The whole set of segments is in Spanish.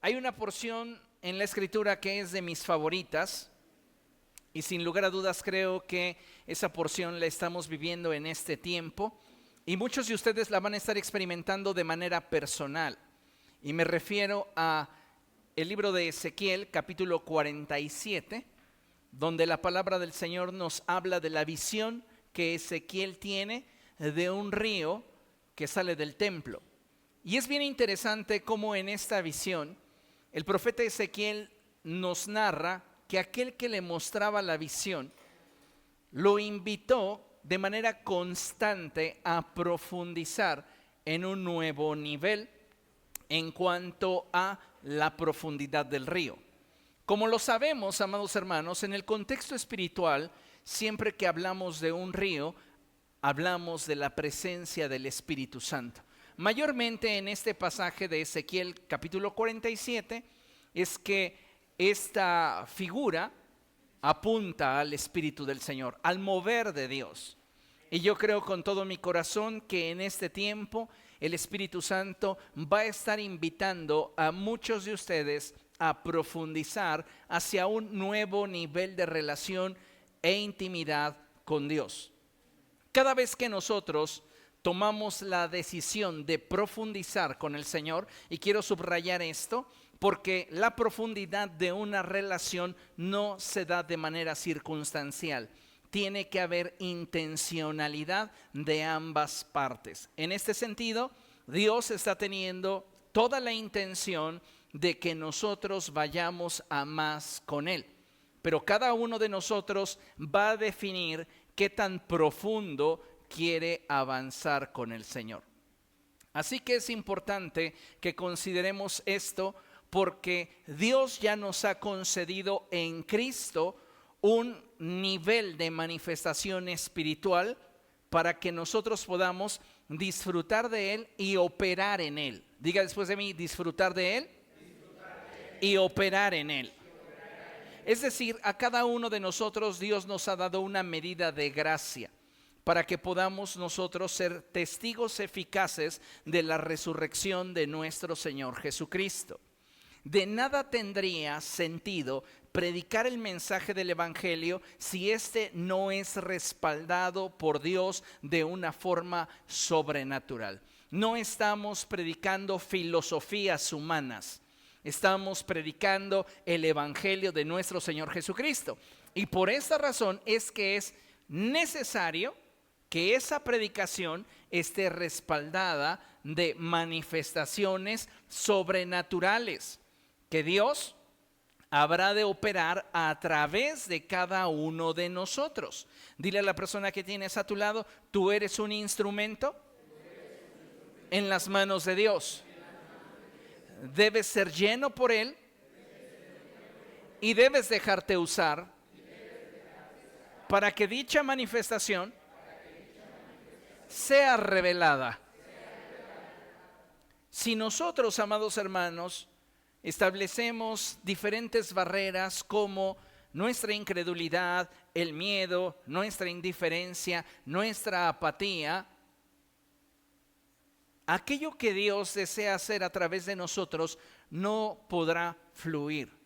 Hay una porción en la Escritura que es de mis favoritas y sin lugar a dudas creo que esa porción la estamos viviendo en este tiempo y muchos de ustedes la van a estar experimentando de manera personal. Y me refiero a el libro de Ezequiel, capítulo 47, donde la palabra del Señor nos habla de la visión que Ezequiel tiene de un río que sale del templo. Y es bien interesante cómo en esta visión el profeta Ezequiel nos narra que aquel que le mostraba la visión lo invitó de manera constante a profundizar en un nuevo nivel en cuanto a la profundidad del río. Como lo sabemos, amados hermanos, en el contexto espiritual, siempre que hablamos de un río, hablamos de la presencia del Espíritu Santo. Mayormente en este pasaje de Ezequiel capítulo 47 es que esta figura apunta al Espíritu del Señor, al mover de Dios. Y yo creo con todo mi corazón que en este tiempo el Espíritu Santo va a estar invitando a muchos de ustedes a profundizar hacia un nuevo nivel de relación e intimidad con Dios. Cada vez que nosotros tomamos la decisión de profundizar con el Señor, y quiero subrayar esto, porque la profundidad de una relación no se da de manera circunstancial. Tiene que haber intencionalidad de ambas partes. En este sentido, Dios está teniendo toda la intención de que nosotros vayamos a más con Él. Pero cada uno de nosotros va a definir qué tan profundo quiere avanzar con el Señor. Así que es importante que consideremos esto porque Dios ya nos ha concedido en Cristo un nivel de manifestación espiritual para que nosotros podamos disfrutar de Él y operar en Él. Diga después de mí, disfrutar de Él y operar en Él. Es decir, a cada uno de nosotros Dios nos ha dado una medida de gracia para que podamos nosotros ser testigos eficaces de la resurrección de nuestro Señor Jesucristo. De nada tendría sentido predicar el mensaje del Evangelio si éste no es respaldado por Dios de una forma sobrenatural. No estamos predicando filosofías humanas. Estamos predicando el Evangelio de nuestro Señor Jesucristo. Y por esta razón es que es necesario que esa predicación esté respaldada de manifestaciones sobrenaturales que Dios habrá de operar a través de cada uno de nosotros. Dile a la persona que tienes a tu lado, tú eres un instrumento en las manos de Dios. Debes ser lleno por Él y debes dejarte usar para que dicha manifestación sea revelada. Si nosotros, amados hermanos, establecemos diferentes barreras como nuestra incredulidad, el miedo, nuestra indiferencia, nuestra apatía, aquello que Dios desea hacer a través de nosotros no podrá fluir.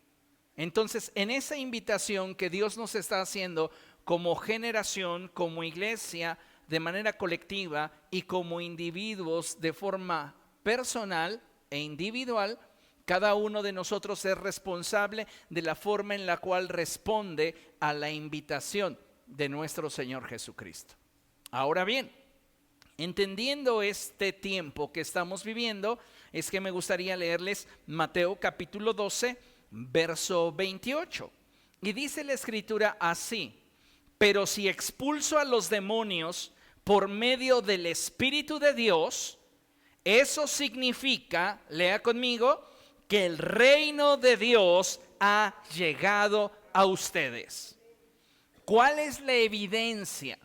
Entonces, en esa invitación que Dios nos está haciendo como generación, como iglesia, de manera colectiva y como individuos de forma personal e individual, cada uno de nosotros es responsable de la forma en la cual responde a la invitación de nuestro Señor Jesucristo. Ahora bien, entendiendo este tiempo que estamos viviendo, es que me gustaría leerles Mateo capítulo 12, verso 28. Y dice la Escritura así: pero si expulso a los demonios por medio del Espíritu de Dios, eso significa, lea conmigo, que el reino de Dios ha llegado a ustedes. ¿Cuál es la evidencia?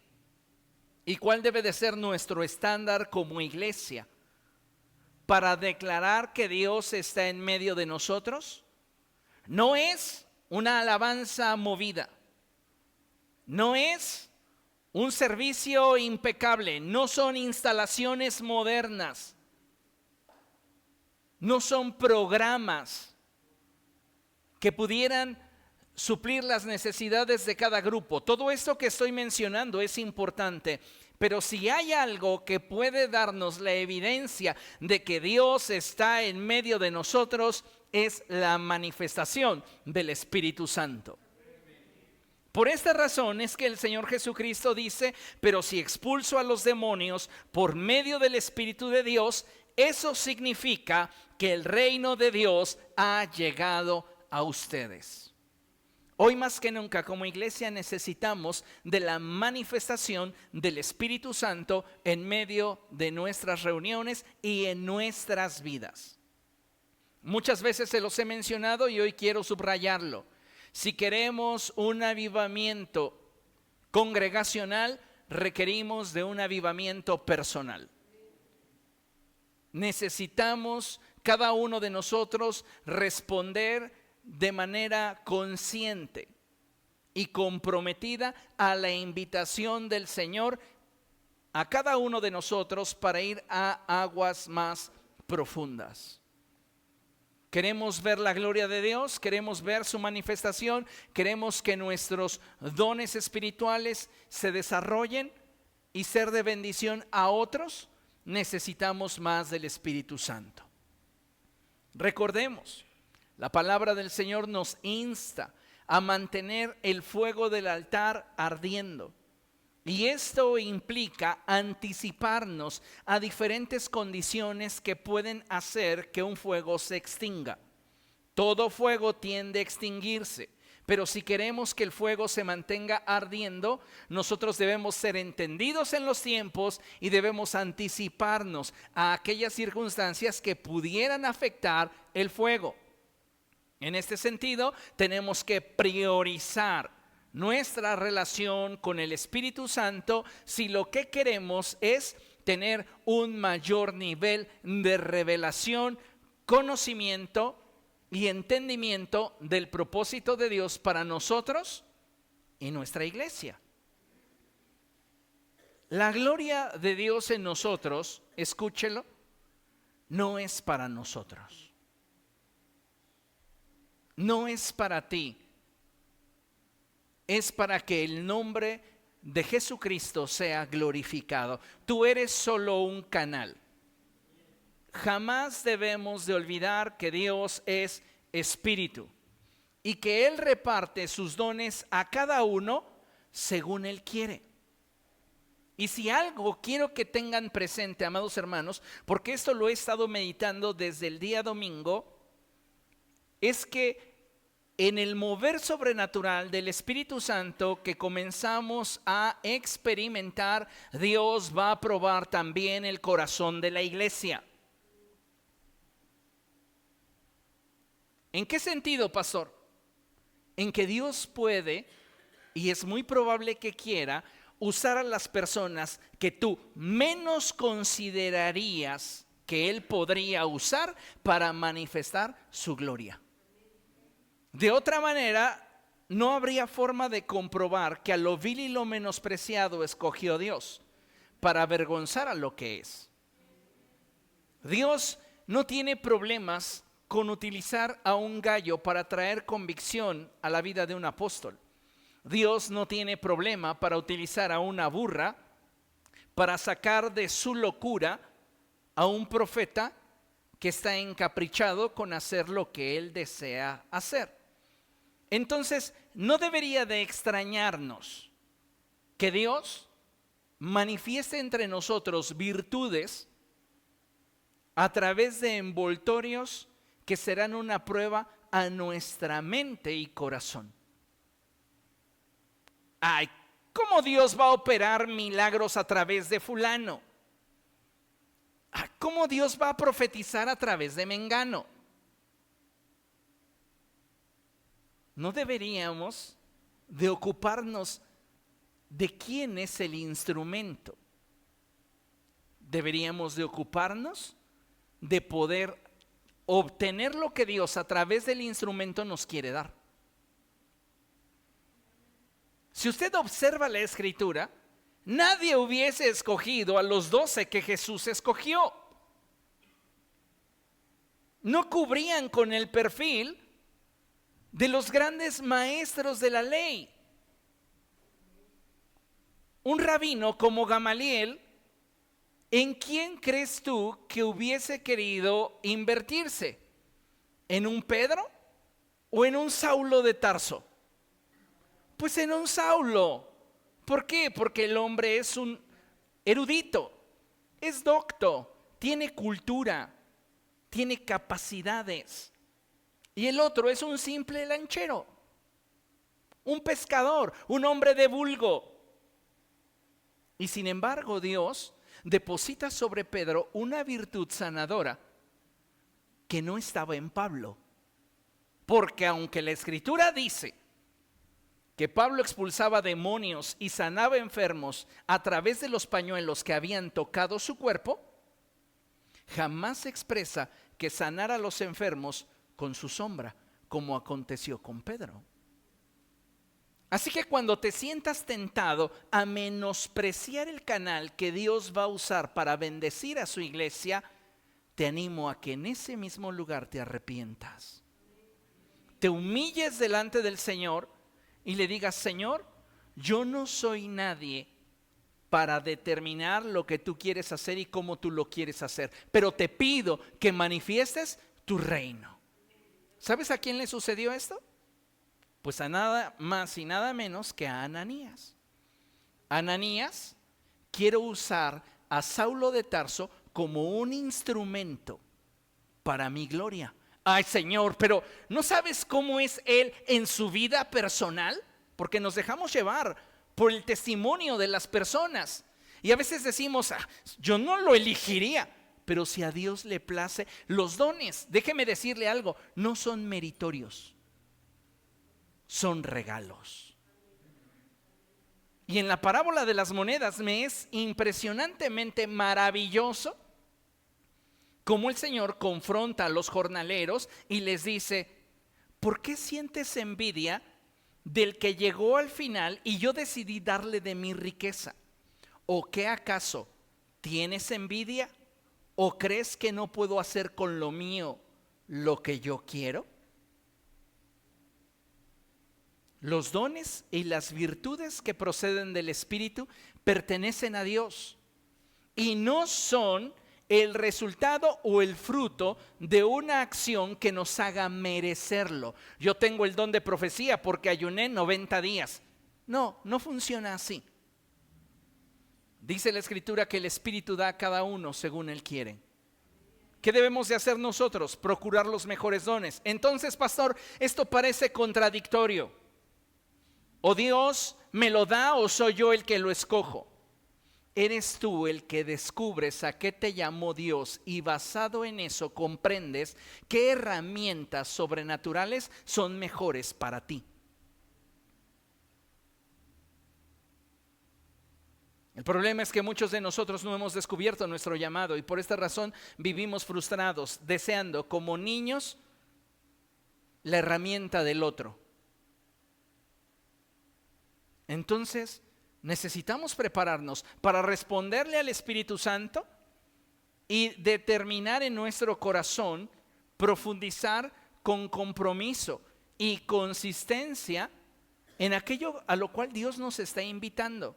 ¿Y cuál debe de ser nuestro estándar como iglesia para declarar que Dios está en medio de nosotros? No es una alabanza movida, no es un servicio impecable, no son instalaciones modernas, no son programas que pudieran suplir las necesidades de cada grupo. Todo esto que estoy mencionando es importante, pero si hay algo que puede darnos la evidencia de que Dios está en medio de nosotros, es la manifestación del Espíritu Santo. Por esta razón es que el Señor Jesucristo dice: pero si expulso a los demonios por medio del Espíritu de Dios, eso significa que el reino de Dios ha llegado a ustedes. Hoy más que nunca como iglesia necesitamos de la manifestación del Espíritu Santo en medio de nuestras reuniones y en nuestras vidas. Muchas veces se los he mencionado y hoy quiero subrayarlo. Si queremos un avivamiento congregacional, requerimos de un avivamiento personal. Necesitamos cada uno de nosotros responder de manera consciente y comprometida a la invitación del Señor a cada uno de nosotros para ir a aguas más profundas. Queremos ver la gloria de Dios, queremos ver su manifestación, queremos que nuestros dones espirituales se desarrollen y ser de bendición a otros. Necesitamos más del Espíritu Santo. Recordemos, la palabra del Señor nos insta a mantener el fuego del altar ardiendo. Y esto implica anticiparnos a diferentes condiciones que pueden hacer que un fuego se extinga. Todo fuego tiende a extinguirse, pero si queremos que el fuego se mantenga ardiendo, nosotros debemos ser entendidos en los tiempos y debemos anticiparnos a aquellas circunstancias que pudieran afectar el fuego. En este sentido, tenemos que priorizar nuestra relación con el Espíritu Santo si lo que queremos es tener un mayor nivel de revelación, conocimiento y entendimiento del propósito de Dios para nosotros y nuestra iglesia. La gloria de Dios en nosotros, escúchelo, no es para nosotros. No es para ti. Es para que el nombre de Jesucristo sea glorificado. Tú eres solo un canal. Jamás debemos de olvidar que Dios es espíritu y que Él reparte sus dones a cada uno según Él quiere. Y si algo quiero que tengan presente, amados hermanos, porque esto lo he estado meditando desde el día domingo, es que en el mover sobrenatural del Espíritu Santo que comenzamos a experimentar, Dios va a probar también el corazón de la iglesia. ¿En qué sentido, pastor? En que Dios puede, y es muy probable que quiera, usar a las personas que tú menos considerarías que Él podría usar para manifestar su gloria. De otra manera, no habría forma de comprobar que a lo vil y lo menospreciado escogió Dios para avergonzar a lo que es. Dios no tiene problemas con utilizar a un gallo para traer convicción a la vida de un apóstol. Dios no tiene problema para utilizar a una burra para sacar de su locura a un profeta que está encaprichado con hacer lo que él desea hacer. Entonces, no debería de extrañarnos que Dios manifieste entre nosotros virtudes a través de envoltorios que serán una prueba a nuestra mente y corazón. Ay, ¿cómo Dios va a operar milagros a través de fulano? ¿Cómo Dios va a profetizar a través de mengano? No deberíamos de ocuparnos de quién es el instrumento. Deberíamos de ocuparnos de poder obtener lo que Dios a través del instrumento nos quiere dar. Si usted observa la Escritura, nadie hubiese escogido a los 12 que Jesús escogió. No cubrían con el perfil de los grandes maestros de la ley. Un rabino como Gamaliel, ¿en quién crees tú que hubiese querido invertirse? ¿En un Pedro o en un Saulo de Tarso? Pues en un Saulo. ¿Por qué? Porque el hombre es un erudito, es docto, tiene cultura, tiene capacidades. Y el otro es un simple lanchero, un pescador, un hombre de vulgo. Y sin embargo, Dios deposita sobre Pedro una virtud sanadora que no estaba en Pablo. Porque aunque la Escritura dice que Pablo expulsaba demonios y sanaba enfermos a través de los pañuelos que habían tocado su cuerpo, jamás se expresa que sanara a los enfermos con su sombra, como aconteció con Pedro. Así que cuando te sientas tentado a menospreciar el canal que Dios va a usar para bendecir a su iglesia, te animo a que en ese mismo lugar te arrepientas. Te humilles delante del Señor y le digas: Señor, yo no soy nadie para determinar lo que tú quieres hacer y cómo tú lo quieres hacer, pero te pido que manifiestes tu reino. ¿Sabes a quién le sucedió esto? Pues a nada más y nada menos que a Ananías. Ananías, quiero usar a Saulo de Tarso como un instrumento para mi gloria. Ay, Señor, pero ¿no sabes cómo es él en su vida personal? Porque nos dejamos llevar por el testimonio de las personas. Y a veces decimos: yo no lo elegiría. Pero si a Dios le place, los dones, déjeme decirle algo, no son meritorios, son regalos. Y en la parábola de las monedas me es impresionantemente maravilloso cómo el Señor confronta a los jornaleros y les dice: ¿por qué sientes envidia del que llegó al final y yo decidí darle de mi riqueza? ¿O qué acaso tienes envidia? ¿O crees que no puedo hacer con lo mío lo que yo quiero? Los dones y las virtudes que proceden del Espíritu pertenecen a Dios y no son el resultado o el fruto de una acción que nos haga merecerlo. Yo tengo el don de profecía porque ayuné 90 días. No, no funciona así. Dice la Escritura que el Espíritu da a cada uno según Él quiere. ¿Qué debemos de hacer nosotros? Procurar los mejores dones. Entonces, pastor, esto parece contradictorio. ¿O Dios me lo da o soy yo el que lo escojo? Eres tú el que descubres a qué te llamó Dios y basado en eso comprendes qué herramientas sobrenaturales son mejores para ti. El problema es que muchos de nosotros no hemos descubierto nuestro llamado y por esta razón vivimos frustrados, deseando como niños la herramienta del otro. Entonces, necesitamos prepararnos para responderle al Espíritu Santo y determinar en nuestro corazón, profundizar con compromiso y consistencia en aquello a lo cual Dios nos está invitando,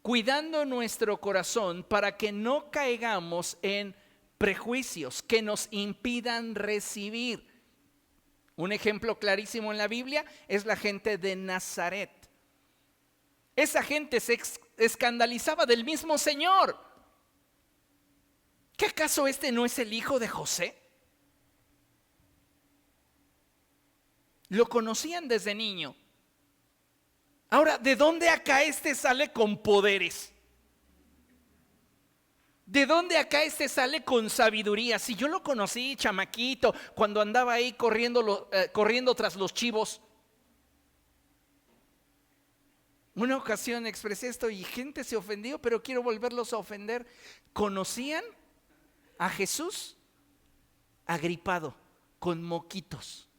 cuidando nuestro corazón para que no caigamos en prejuicios que nos impidan recibir. Un ejemplo clarísimo en la Biblia es la gente de Nazaret. Esa gente se escandalizaba del mismo Señor. ¿Qué acaso este no es el hijo de José? Lo conocían desde niño. Ahora, ¿de dónde acá este sale con poderes? ¿De dónde acá este sale con sabiduría? Si yo lo conocí chamaquito, cuando andaba ahí corriendo tras los chivos. Una ocasión expresé esto y gente se ofendió, pero quiero volverlos a ofender. ¿Conocían a Jesús agripado, con moquitos?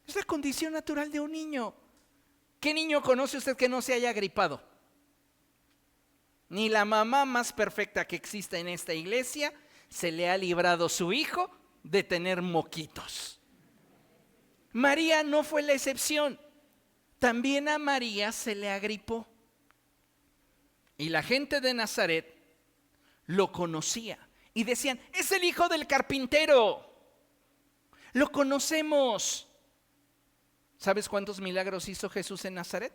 Es la condición natural de un niño. ¿Qué niño conoce usted que no se haya agripado? Ni la mamá más perfecta que exista en esta iglesia se le ha librado su hijo de tener moquitos. María no fue la excepción. También a María se le agripó. Y la gente de Nazaret lo conocía y decían: es el hijo del carpintero. Lo conocemos. ¿Sabes cuántos milagros hizo Jesús en Nazaret?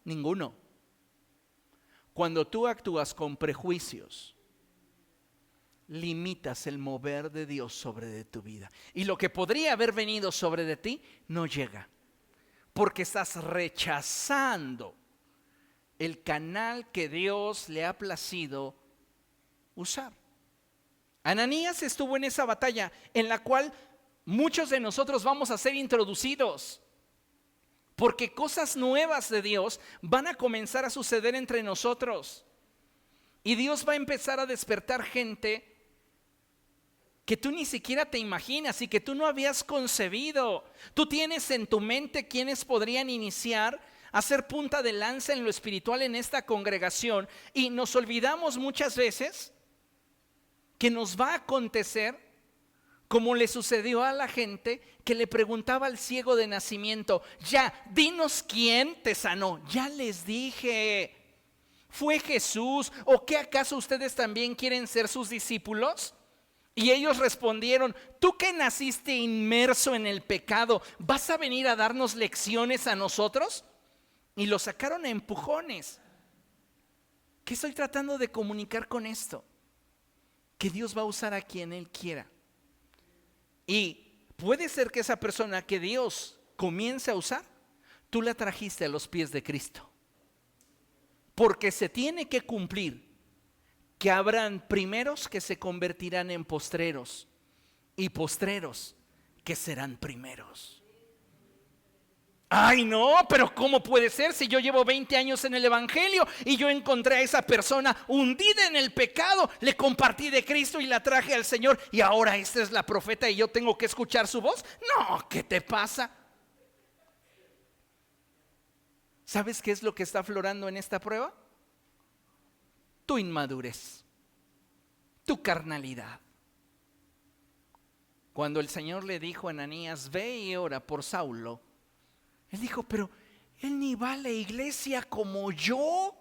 Ninguno. Cuando tú actúas con prejuicios, limitas el mover de Dios sobre de tu vida. Y lo que podría haber venido sobre de ti no llega, porque estás rechazando el canal que Dios le ha placido usar. Ananías estuvo en esa batalla en la cual muchos de nosotros vamos a ser introducidos, porque cosas nuevas de Dios van a comenzar a suceder entre nosotros. Y Dios va a empezar a despertar gente que tú ni siquiera te imaginas y que tú no habías concebido. Tú tienes en tu mente quienes podrían iniciar a ser punta de lanza en lo espiritual en esta congregación, y nos olvidamos muchas veces que nos va a acontecer como le sucedió a la gente que le preguntaba al ciego de nacimiento: ya, dinos quién te sanó. Ya les dije, fue Jesús. ¿O qué acaso ustedes también quieren ser sus discípulos? Y ellos respondieron: tú que naciste inmerso en el pecado, ¿vas a venir a darnos lecciones a nosotros? Y lo sacaron a empujones. ¿Qué estoy tratando de comunicar con esto? Que Dios va a usar a quien Él quiera. Y puede ser que esa persona que Dios comience a usar, tú la trajiste a los pies de Cristo. Porque se tiene que cumplir que habrán primeros que se convertirán en postreros, y postreros que serán primeros. Ay, no, pero ¿cómo puede ser si yo llevo 20 años en el evangelio y yo encontré a esa persona hundida en el pecado, le compartí de Cristo y la traje al Señor, y ahora esta es la profeta y yo tengo que escuchar su voz? No, ¿qué te pasa? ¿Sabes qué es lo que está aflorando en esta prueba? Tu inmadurez, tu carnalidad. Cuando el Señor le dijo a Ananías: ve y ora por Saulo, él dijo: pero él ni va a la iglesia como yo.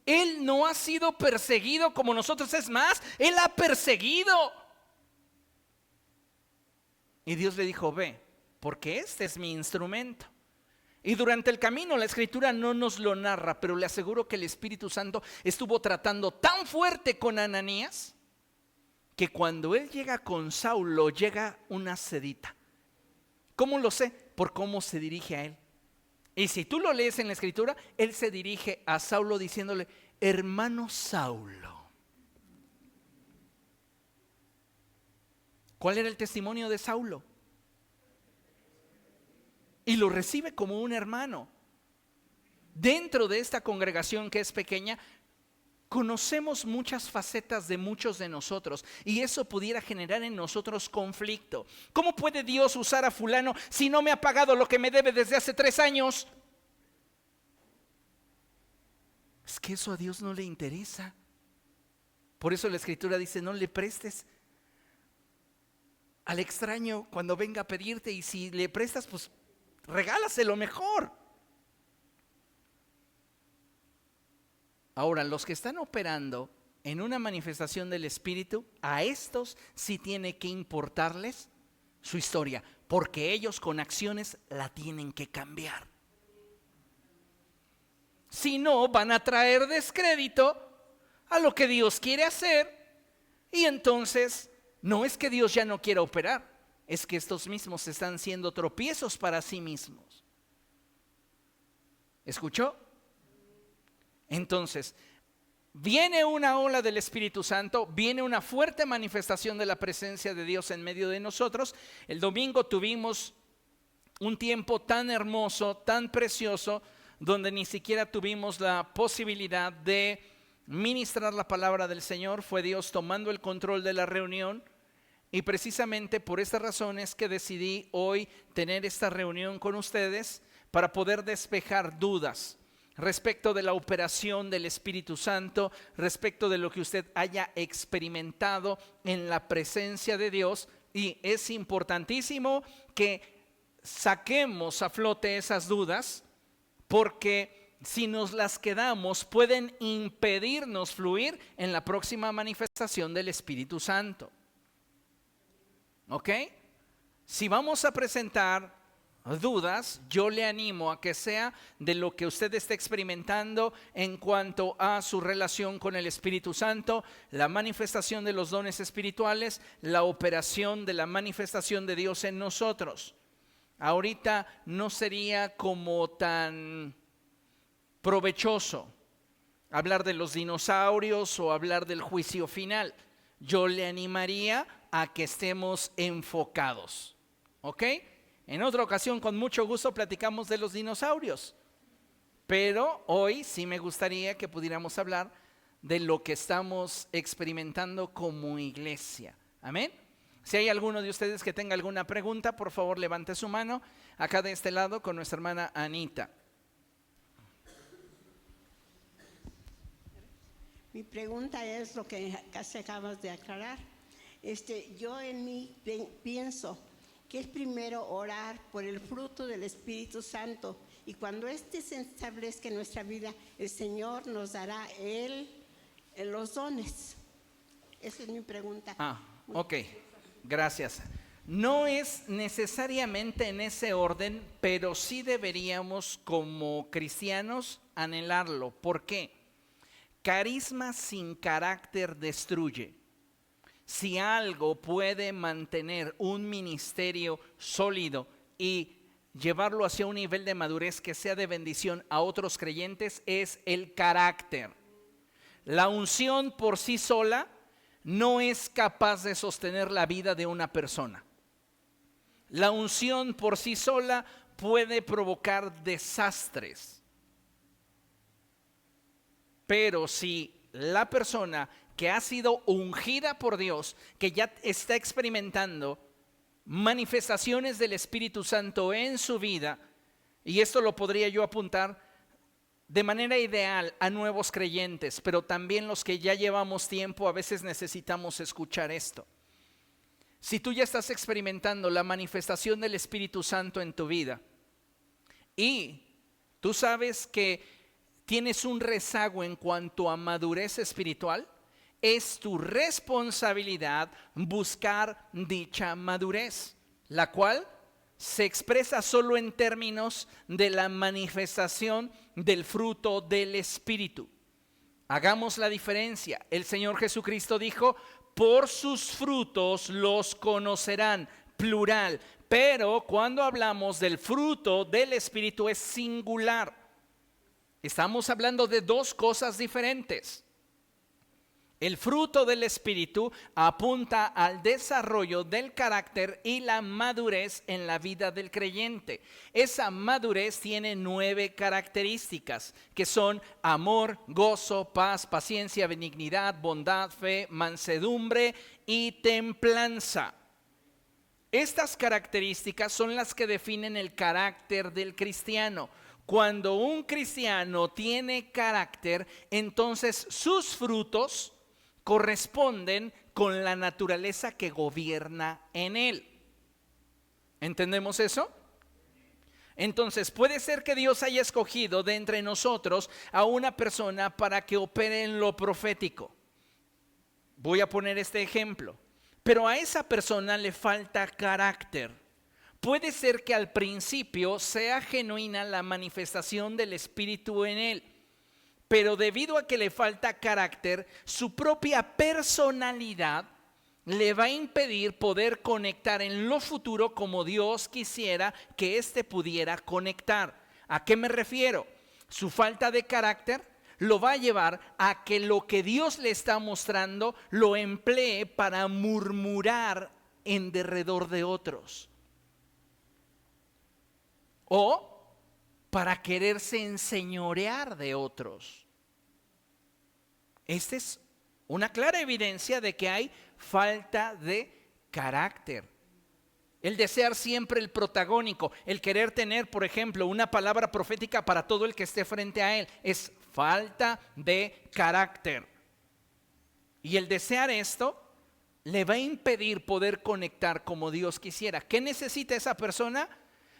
Él no ha sido perseguido como nosotros. Es más, él ha perseguido. Y Dios le dijo: ve, porque este es mi instrumento. Y durante el camino, la Escritura no nos lo narra, pero le aseguro que el Espíritu Santo estuvo tratando tan fuerte con Ananías que cuando él llega con Saulo, llega una sedita. ¿Cómo lo sé? Por cómo se dirige a él. Y si tú lo lees en la Escritura, él se dirige a Saulo diciéndole: hermano Saulo. ¿Cuál era el testimonio de Saulo? Y lo recibe como un hermano. Dentro de esta congregación que es pequeña, conocemos muchas facetas de muchos de nosotros, y eso pudiera generar en nosotros conflicto. ¿Cómo puede Dios usar a fulano si no me ha pagado lo que me debe desde hace 3 años? Es que eso a Dios no le interesa. Por eso la Escritura dice: no le prestes al extraño cuando venga a pedirte, y si le prestas, pues regálaselo mejor. Ahora, los que están operando en una manifestación del Espíritu, a estos sí tiene que importarles su historia, porque ellos con acciones la tienen que cambiar. Si no, van a traer descrédito a lo que Dios quiere hacer, y entonces no es que Dios ya no quiera operar, es que estos mismos están siendo tropiezos para sí mismos. ¿Escuchó? Entonces, viene una ola del Espíritu Santo, viene una fuerte manifestación de la presencia de Dios en medio de nosotros. El domingo tuvimos un tiempo tan hermoso, tan precioso, donde ni siquiera tuvimos la posibilidad de ministrar la palabra del Señor. Fue Dios tomando el control de la reunión, y precisamente por estas razones que decidí hoy tener esta reunión con ustedes, para poder despejar dudas respecto de la operación del Espíritu Santo, respecto de lo que usted haya experimentado en la presencia de Dios, Y es importantísimo que saquemos a flote esas dudas, porque si nos las quedamos pueden impedirnos fluir en la próxima manifestación del Espíritu Santo. ¿Ok? Si vamos a presentar dudas, yo le animo a que sea de lo que usted está experimentando en cuanto a su relación con el Espíritu Santo, la manifestación de los dones espirituales, la operación de la manifestación de Dios en nosotros. Ahorita no sería como tan provechoso hablar de los dinosaurios o hablar del juicio final. Yo le animaría a que estemos enfocados, ¿ok? En otra ocasión, con mucho gusto, platicamos de los dinosaurios. Pero hoy sí me gustaría que pudiéramos hablar de lo que estamos experimentando como iglesia. ¿Amén? Si hay alguno de ustedes que tenga alguna pregunta, por favor levante su mano. Acá de este lado con nuestra hermana Anita. Mi pregunta es lo que casi acabas de aclarar. Yo en mí pienso que es primero orar por el fruto del Espíritu Santo, y cuando se establezca en nuestra vida, el Señor nos dará los dones. Esa es mi pregunta. Ok, gracias. No es necesariamente en ese orden, pero sí deberíamos como cristianos anhelarlo. ¿Por qué? Carisma sin carácter destruye. Si algo puede mantener un ministerio sólido y llevarlo hacia un nivel de madurez que sea de bendición a otros creyentes, es el carácter. La unción por sí sola no es capaz de sostener la vida de una persona. La unción por sí sola puede provocar desastres. Pero si la persona que ha sido ungida por Dios, que ya está experimentando manifestaciones del Espíritu Santo en su vida, y esto lo podría yo apuntar de manera ideal a nuevos creyentes, pero también los que ya llevamos tiempo, a veces necesitamos escuchar esto. Si tú ya estás experimentando la manifestación del Espíritu Santo en tu vida y tú sabes que tienes un rezago en cuanto a madurez espiritual, es tu responsabilidad buscar dicha madurez, la cual se expresa solo en términos de la manifestación del fruto del Espíritu. Hagamos la diferencia. El Señor Jesucristo dijo: por sus frutos los conocerán, plural. Pero cuando hablamos del fruto del Espíritu es singular. Estamos hablando de dos cosas diferentes. El fruto del Espíritu apunta al desarrollo del carácter y la madurez en la vida del creyente. Esa madurez tiene 9 características, que son amor, gozo, paz, paciencia, benignidad, bondad, fe, mansedumbre y templanza. Estas características son las que definen el carácter del cristiano. Cuando un cristiano tiene carácter, entonces sus frutos corresponden con la naturaleza que gobierna en él. ¿Entendemos eso? Entonces puede ser que Dios haya escogido de entre nosotros a una persona para que opere en lo profético. Voy a poner este ejemplo. Pero a esa persona le falta carácter. Puede ser que al principio sea genuina la manifestación del Espíritu en él, pero debido a que le falta carácter, su propia personalidad le va a impedir poder conectar en lo futuro como Dios quisiera que éste pudiera conectar. ¿A qué me refiero? Su falta de carácter lo va a llevar a que lo que Dios le está mostrando lo emplee para murmurar en derredor de otros, o para quererse enseñorear de otros. Esta es una clara evidencia de que hay falta de carácter. El desear siempre el protagónico, el querer tener, por ejemplo, una palabra profética para todo el que esté frente a él, es falta de carácter. Y el desear esto le va a impedir poder conectar como Dios quisiera. ¿Qué necesita esa persona?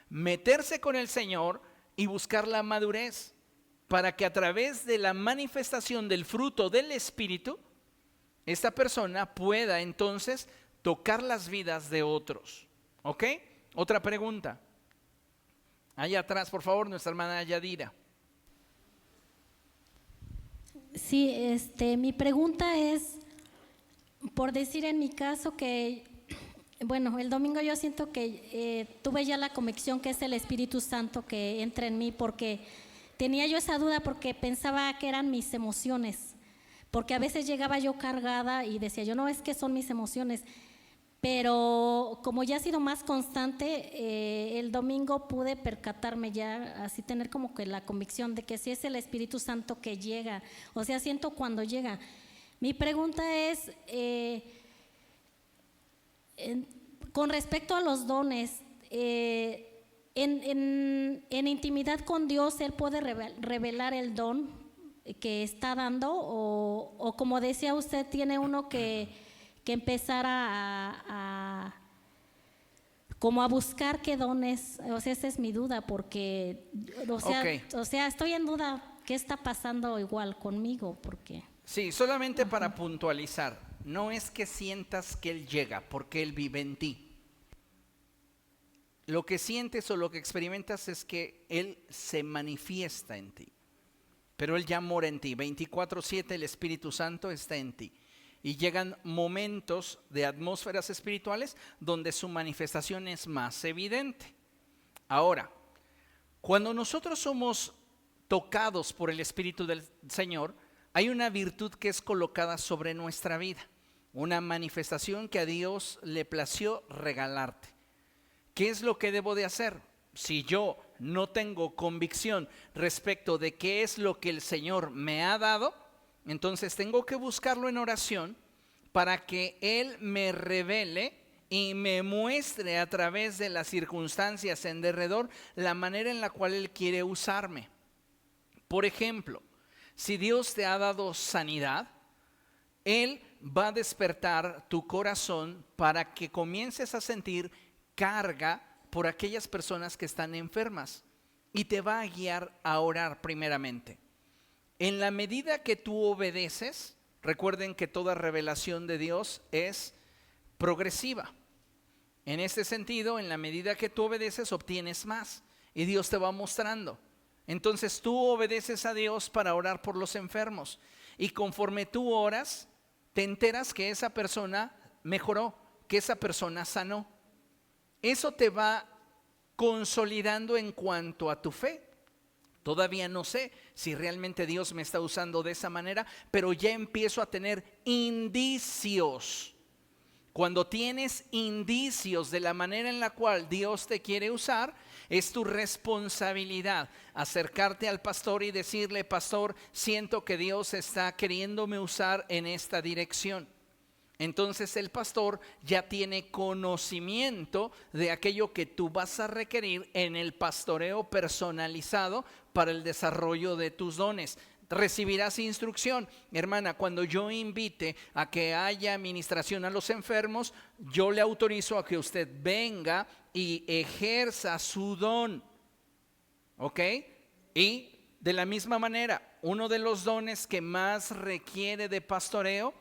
Meterse con el Señor y buscar la madurez para que a través de la manifestación del fruto del Espíritu, esta persona pueda entonces tocar las vidas de otros. ¿Ok? Otra pregunta. Allá atrás, por favor, nuestra hermana Yadira. Sí, mi pregunta es, por decir en mi caso que, bueno, el domingo yo siento que tuve ya la convicción que es el Espíritu Santo que entra en mí, porque tenía yo esa duda porque pensaba que eran mis emociones, porque a veces llegaba yo cargada y decía yo, no, es que son mis emociones, pero como ya ha sido más constante, el domingo pude percatarme ya, así tener como que la convicción de que sí es el Espíritu Santo que llega, o sea, siento cuando llega. Mi pregunta es, con respecto a los dones, en intimidad con Dios, ¿Él puede revelar el don que está dando? O como decía usted, tiene uno que empezar como a buscar qué dones. O sea, esa es mi duda, porque, o sea, estoy en duda qué está pasando igual conmigo, porque... Sí, solamente para puntualizar, no es que sientas que Él llega, porque Él vive en ti. Lo que sientes o lo que experimentas es que Él se manifiesta en ti, pero Él ya mora en ti. 24/7 el Espíritu Santo está en ti. Y llegan momentos de atmósferas espirituales donde su manifestación es más evidente. Ahora, cuando nosotros somos tocados por el Espíritu del Señor, hay una virtud que es colocada sobre nuestra vida, una manifestación que a Dios le plació regalarte. ¿Qué es lo que debo de hacer? Si yo no tengo convicción respecto de qué es lo que el Señor me ha dado, entonces tengo que buscarlo en oración para que Él me revele y me muestre a través de las circunstancias en derredor la manera en la cual Él quiere usarme. Por ejemplo, si Dios te ha dado sanidad, Él va a despertar tu corazón para que comiences a sentir carga por aquellas personas que están enfermas y te va a guiar a orar primeramente. En la medida que tú obedeces, recuerden que toda revelación de Dios es progresiva. En este sentido, en la medida que tú obedeces, obtienes más y Dios te va mostrando. Entonces tú obedeces a Dios para orar por los enfermos y conforme tú oras, te enteras que esa persona mejoró, que esa persona sanó. Eso te va consolidando en cuanto a tu fe. Todavía no sé si realmente Dios me está usando de esa manera, pero ya empiezo a tener indicios. Cuando tienes indicios de la manera en la cual Dios te quiere usar, es tu responsabilidad acercarte al pastor y decirle: pastor, siento que Dios está queriéndome usar en esta dirección. Entonces el pastor ya tiene conocimiento de aquello que tú vas a requerir en el pastoreo personalizado para el desarrollo de tus dones. Recibirás instrucción. Hermana, cuando yo invite a que haya ministración a los enfermos, yo le autorizo a que usted venga y ejerza su don. ¿Ok? Y de la misma manera, uno de los dones que más requiere de pastoreo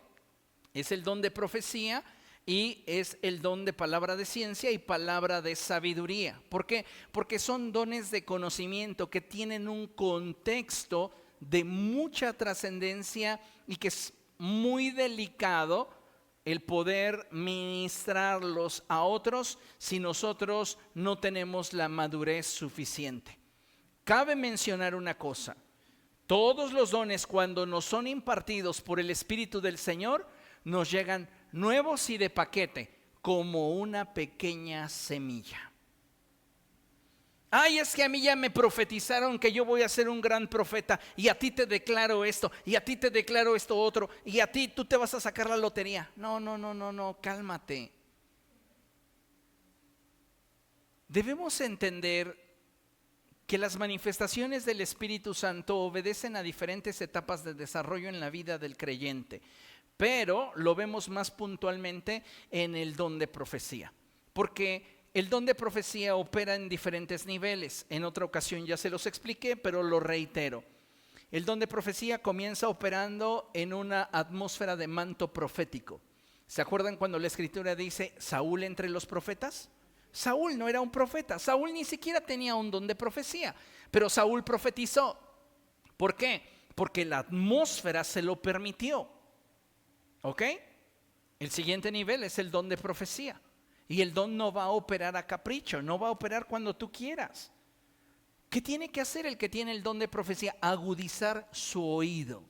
es el don de profecía y es el don de palabra de ciencia y palabra de sabiduría. ¿Por qué? Porque son dones de conocimiento que tienen un contexto de mucha trascendencia y que es muy delicado el poder ministrarlos a otros si nosotros no tenemos la madurez suficiente. Cabe mencionar una cosa: todos los dones, cuando nos son impartidos por el Espíritu del Señor, nos llegan nuevos y de paquete, como una pequeña semilla. Ay, es que a mí ya me profetizaron que yo voy a ser un gran profeta, y a ti te declaro esto, y a ti te declaro esto otro, y a ti tú te vas a sacar la lotería. No, cálmate. Debemos entender que las manifestaciones del Espíritu Santo obedecen a diferentes etapas de desarrollo en la vida del creyente. pero lo vemos más puntualmente en el don de profecía, porque el don de profecía opera en diferentes niveles. En otra ocasión ya se los expliqué, pero lo reitero. El don de profecía comienza operando en una atmósfera de manto profético. ¿Se acuerdan cuando la Escritura dice Saúl entre los profetas? Saúl no era un profeta, Saúl ni siquiera tenía un don de profecía, pero Saúl profetizó. ¿Por qué? Porque la atmósfera se lo permitió. ¿Ok? El siguiente nivel es el don de profecía. Y el don no va a operar a capricho, no va a operar cuando tú quieras. ¿Qué tiene que hacer el que tiene el don de profecía? Agudizar su oído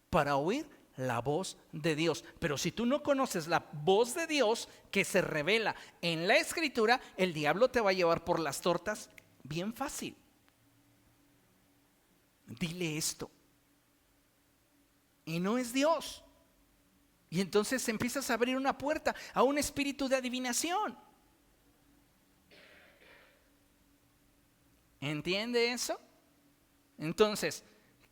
para oír la voz de Dios. Pero si tú no conoces la voz de Dios que se revela en la Escritura, el diablo te va a llevar por las tortas bien fácil. Dile esto. Y no es Dios. Y entonces empiezas a abrir una puerta a un espíritu de adivinación. ¿Entiende eso? Entonces,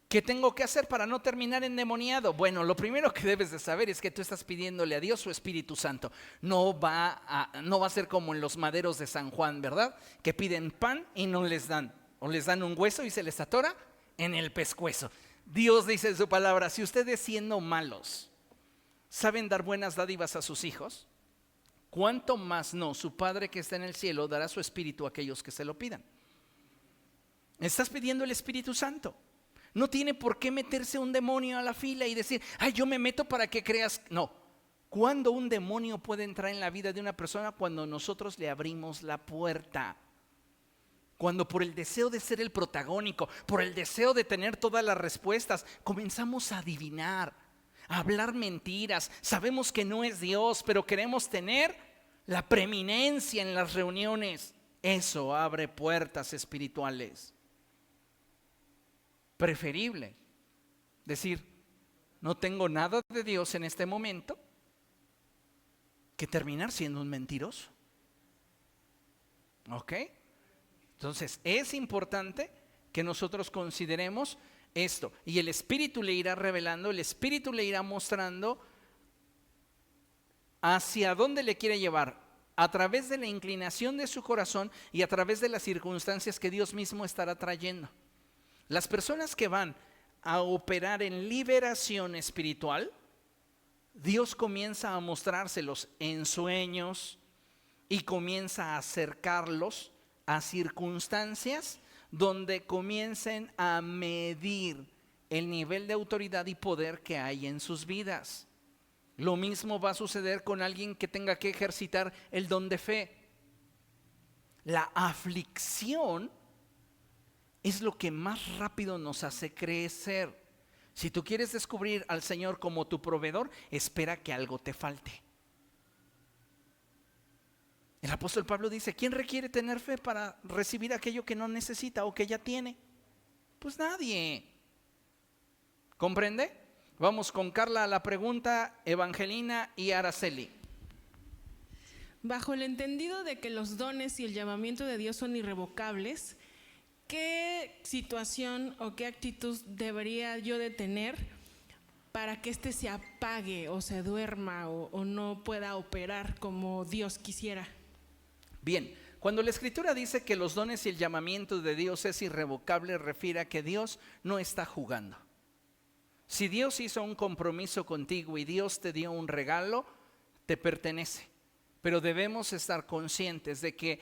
¿qué tengo que hacer para no terminar endemoniado? Bueno, lo primero que debes de saber es que tú estás pidiéndole a Dios su Espíritu Santo. No va a ser como en los maderos de San Juan, ¿verdad? Que piden pan y no les dan. O les dan un hueso y se les atora en el pescuezo. Dios dice en su palabra, si ustedes siendo malos saben dar buenas dádivas a sus hijos, ¿cuánto más no su Padre que está en el cielo dará su Espíritu a aquellos que se lo pidan? Estás pidiendo el Espíritu Santo. No tiene por qué meterse un demonio a la fila y decir, ay, yo me meto para que creas. No. ¿Cuándo un demonio puede entrar en la vida de una persona? Cuando nosotros le abrimos la puerta. Cuando por el deseo de ser el protagónico, por el deseo de tener todas las respuestas, comenzamos a adivinar, a hablar mentiras. Sabemos que no es Dios, pero queremos tener la preeminencia en las reuniones. Eso abre puertas espirituales. Preferible decir, no tengo nada de Dios en este momento, que terminar siendo un mentiroso. ¿Ok? Entonces es importante que nosotros consideremos esto. Y el Espíritu le irá revelando, el Espíritu le irá mostrando hacia dónde le quiere llevar, a través de la inclinación de su corazón y a través de las circunstancias que Dios mismo estará trayendo. Las personas que van a operar en liberación espiritual, Dios comienza a mostrárselos en sueños y comienza a acercarlos a circunstancias donde comiencen a medir el nivel de autoridad y poder que hay en sus vidas. Lo mismo va a suceder con alguien que tenga que ejercitar el don de fe. La aflicción es lo que más rápido nos hace crecer. Si tú quieres descubrir al Señor como tu proveedor, espera que algo te falte. El apóstol Pablo dice, ¿quién requiere tener fe para recibir aquello que no necesita o que ya tiene? Pues nadie. ¿Comprende? Vamos con Carla a la pregunta, Evangelina y Araceli. Bajo el entendido de que los dones y el llamamiento de Dios son irrevocables, ¿qué situación o qué actitud debería yo de tener para que éste se apague o se duerma o no pueda operar como Dios quisiera? Bien, cuando la Escritura dice que los dones y el llamamiento de Dios es irrevocable, refiere a que Dios no está jugando. Si Dios hizo un compromiso contigo y Dios te dio un regalo, te pertenece. Pero debemos estar conscientes de que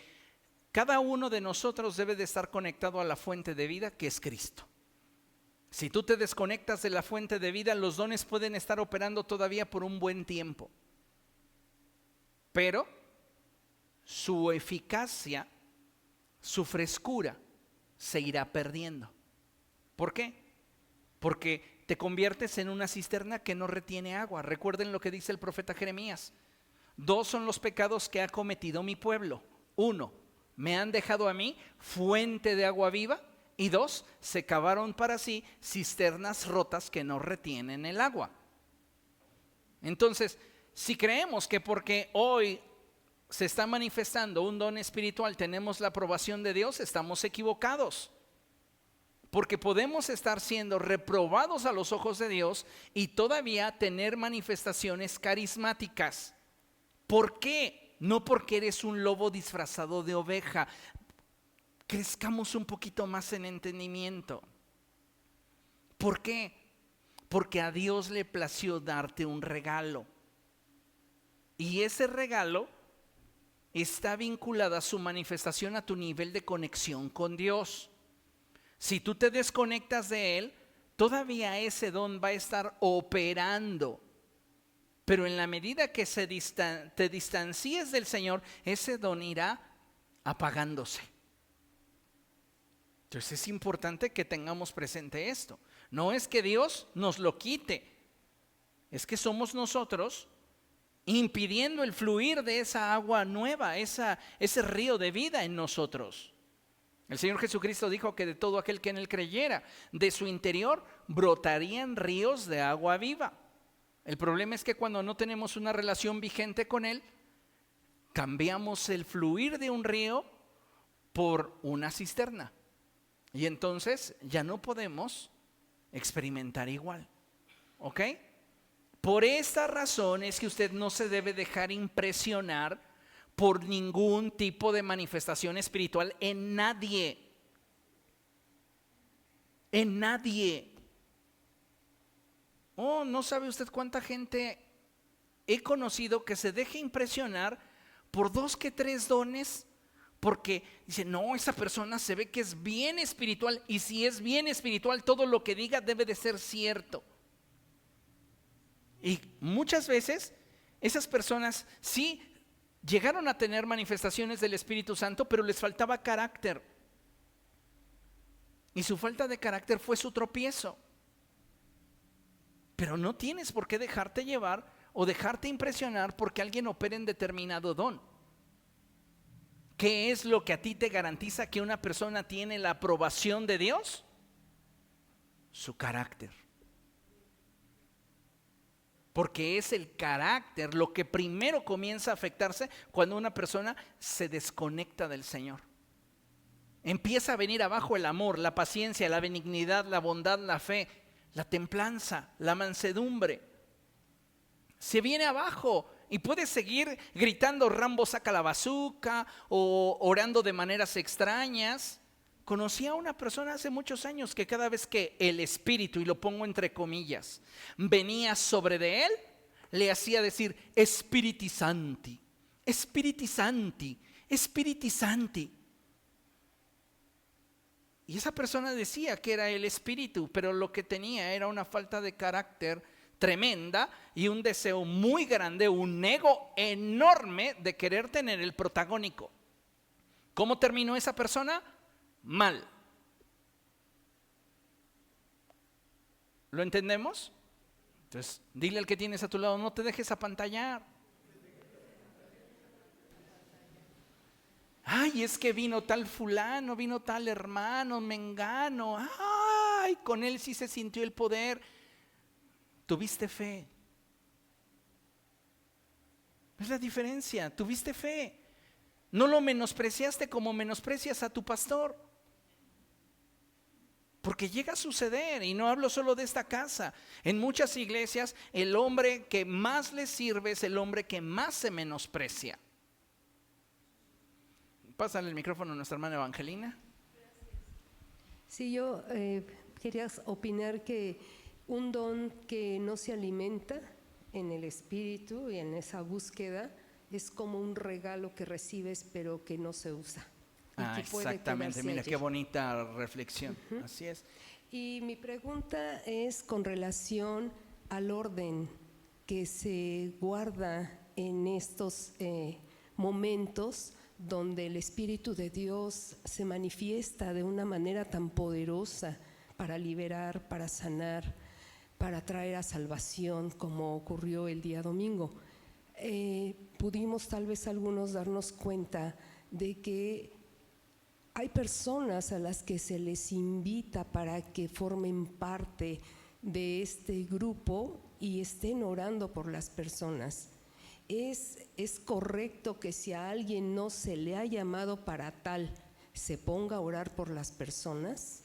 cada uno de nosotros debe de estar conectado a la fuente de vida que es Cristo. Si tú te desconectas de la fuente de vida, los dones pueden estar operando todavía por un buen tiempo. Pero su eficacia, su frescura se irá perdiendo. ¿Por qué? Porque te conviertes en una cisterna que no retiene agua. Recuerden lo que dice el profeta Jeremías. 2 son los pecados que ha cometido mi pueblo. 1, me han dejado a mí fuente de agua viva. Y 2, se cavaron para sí cisternas rotas que no retienen el agua. Entonces, si creemos que porque hoy se está manifestando un don espiritual tenemos la aprobación de Dios, estamos equivocados. porque podemos estar siendo reprobados a los ojos de Dios y todavía tener manifestaciones carismáticas. ¿Por qué? No porque eres un lobo disfrazado de oveja. Crezcamos un poquito más en entendimiento. ¿Por qué? Porque a Dios le plació darte un regalo. Y ese regalo está vinculado a su manifestación, a tu nivel de conexión con Dios. Si tú te desconectas de Él, todavía ese don va a estar operando. Pero en la medida que te distancies del Señor, ese don irá apagándose. Entonces es importante que tengamos presente esto. No es que Dios nos lo quite, es que somos nosotros impidiendo el fluir de esa agua nueva, ese río de vida en nosotros. El Señor Jesucristo dijo que de todo aquel que en Él creyera, de su interior brotarían ríos de agua viva. El problema es que cuando no tenemos una relación vigente con Él, cambiamos el fluir de un río por una cisterna. Y entonces ya no podemos experimentar igual. ¿Ok? Por esta razón es que usted no se debe dejar impresionar por ningún tipo de manifestación espiritual en nadie. En nadie. Oh, ¿no sabe usted cuánta gente he conocido que se deja impresionar por 2 que 3 dones? Porque dice, no, esa persona se ve que es bien espiritual, y si es bien espiritual, todo lo que diga debe de ser cierto. Y muchas veces esas personas sí llegaron a tener manifestaciones del Espíritu Santo, pero les faltaba carácter. Y su falta de carácter fue su tropiezo. Pero no tienes por qué dejarte llevar o dejarte impresionar porque alguien opere en determinado don. ¿Qué es lo que a ti te garantiza que una persona tiene la aprobación de Dios? Su carácter. Porque es el carácter lo que primero comienza a afectarse cuando una persona se desconecta del Señor. Empieza a venir abajo el amor, la paciencia, la benignidad, la bondad, la fe, la templanza, la mansedumbre. Se viene abajo y puedes seguir gritando Rambo saca la bazooka o orando de maneras extrañas. Conocí a una persona hace muchos años que cada vez que el Espíritu, y lo pongo entre comillas, venía sobre de él, le hacía decir Spiriti Santi, Spiriti Santi, Spiriti Santi. Y esa persona decía que era el Espíritu, pero lo que tenía era una falta de carácter tremenda y un deseo muy grande, un ego enorme de querer tener el protagónico. ¿Cómo terminó esa persona? Mal. ¿Lo entendemos? Entonces, dile al que tienes a tu lado, no te dejes apantallar. Ay, es que vino tal fulano, vino tal hermano, mengano. Ay, con él sí se sintió el poder. Tuviste fe. Es la diferencia, tuviste fe. No lo menospreciaste como menosprecias a tu pastor. Porque llega a suceder, y no hablo solo de esta casa. En muchas iglesias el hombre que más le sirve es el hombre que más se menosprecia. Pásale el micrófono a nuestra hermana Evangelina. Sí, yo quería opinar que un don que no se alimenta en el espíritu y en esa búsqueda es como un regalo que recibes pero que no se usa. Exactamente, mira qué bonita reflexión. Así es. Y mi pregunta es con relación al orden que se guarda en estos momentos donde el Espíritu de Dios se manifiesta de una manera tan poderosa para liberar, para sanar, para traer a salvación, como ocurrió el día domingo. Pudimos tal vez algunos darnos cuenta de que hay personas a las que se les invita para que formen parte de este grupo y estén orando por las personas. ¿Es correcto que si a alguien no se le ha llamado para tal, se ponga a orar por las personas?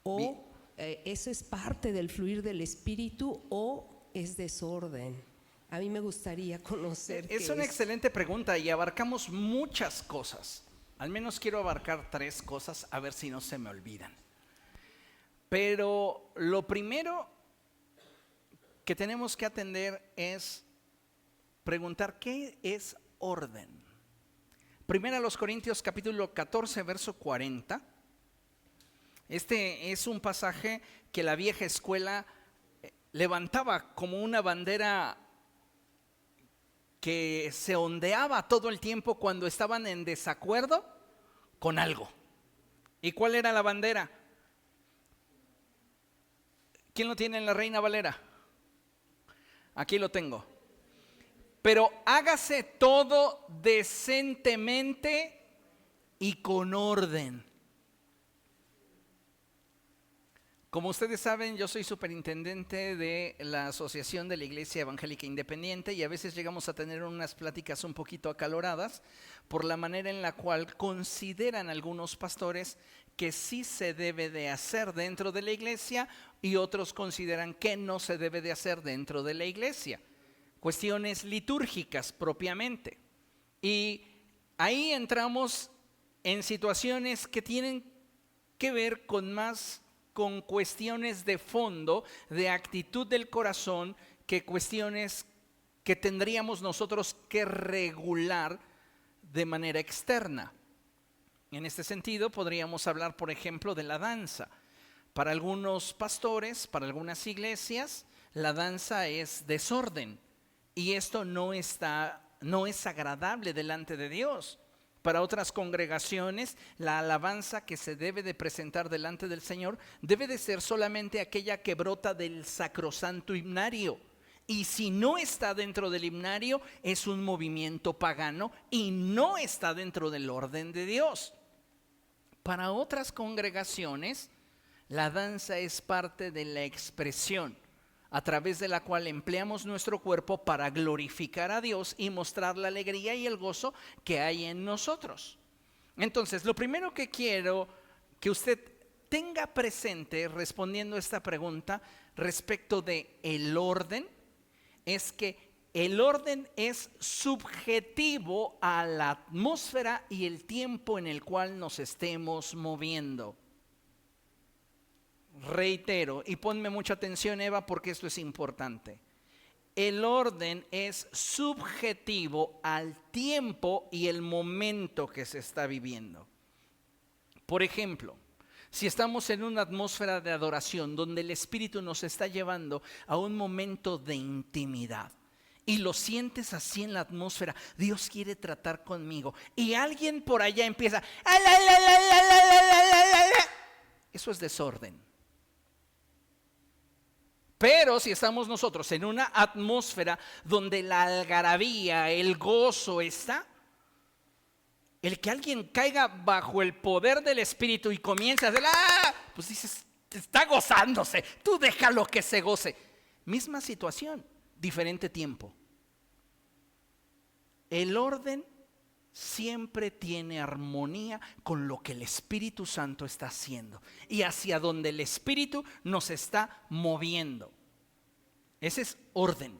¿O eso es parte del fluir del Espíritu o es desorden? A mí me gustaría conocer. Es una excelente pregunta y abarcamos muchas cosas. Al menos quiero abarcar 3 cosas, a ver si no se me olvidan. Pero lo primero que tenemos que atender es preguntar ¿qué es orden? Primera a los Corintios capítulo 14, verso 40. Este es un pasaje que la vieja escuela levantaba como una bandera que se ondeaba todo el tiempo cuando estaban en desacuerdo con algo. ¿Y cuál era la bandera? ¿Quién lo tiene en la Reina Valera? Aquí lo tengo. Pero hágase todo decentemente y con orden. Como ustedes saben, yo soy superintendente de la Asociación de la Iglesia Evangélica Independiente y a veces llegamos a tener unas pláticas un poquito acaloradas por la manera en la cual consideran algunos pastores que sí se debe de hacer dentro de la iglesia y otros consideran que no se debe de hacer dentro de la iglesia. Cuestiones litúrgicas propiamente. Y ahí entramos en situaciones que tienen que ver con cuestiones de fondo, de actitud del corazón, que cuestiones que tendríamos nosotros que regular de manera externa. En este sentido, podríamos hablar, por ejemplo, de la danza. Para algunos pastores, para algunas iglesias, la danza es desorden y esto no es agradable delante de Dios. Para otras congregaciones, la alabanza que se debe de presentar delante del Señor debe de ser solamente aquella que brota del sacrosanto himnario. Y si no está dentro del himnario, es un movimiento pagano y no está dentro del orden de Dios. Para otras congregaciones, la danza es parte de la expresión a través de la cual empleamos nuestro cuerpo para glorificar a Dios y mostrar la alegría y el gozo que hay en nosotros. Entonces, lo primero que quiero que usted tenga presente respondiendo a esta pregunta respecto de el orden es que el orden es subjetivo a la atmósfera y el tiempo en el cual nos estemos moviendo. Reitero, y ponme mucha atención, Eva, porque esto es importante. El orden es subjetivo al tiempo y el momento que se está viviendo. Por ejemplo, si estamos en una atmósfera de adoración donde el Espíritu nos está llevando a un momento de intimidad y lo sientes así en la atmósfera, Dios quiere tratar conmigo y alguien por allá empieza, eso es desorden. Pero si estamos nosotros en una atmósfera donde la algarabía, el gozo está, el que alguien caiga bajo el poder del Espíritu y comience a hacer, pues dices, está gozándose, tú déjalo que se goce. Misma situación, diferente tiempo. El orden siempre tiene armonía con lo que el Espíritu Santo está haciendo y hacia donde el Espíritu nos está moviendo. Ese es orden.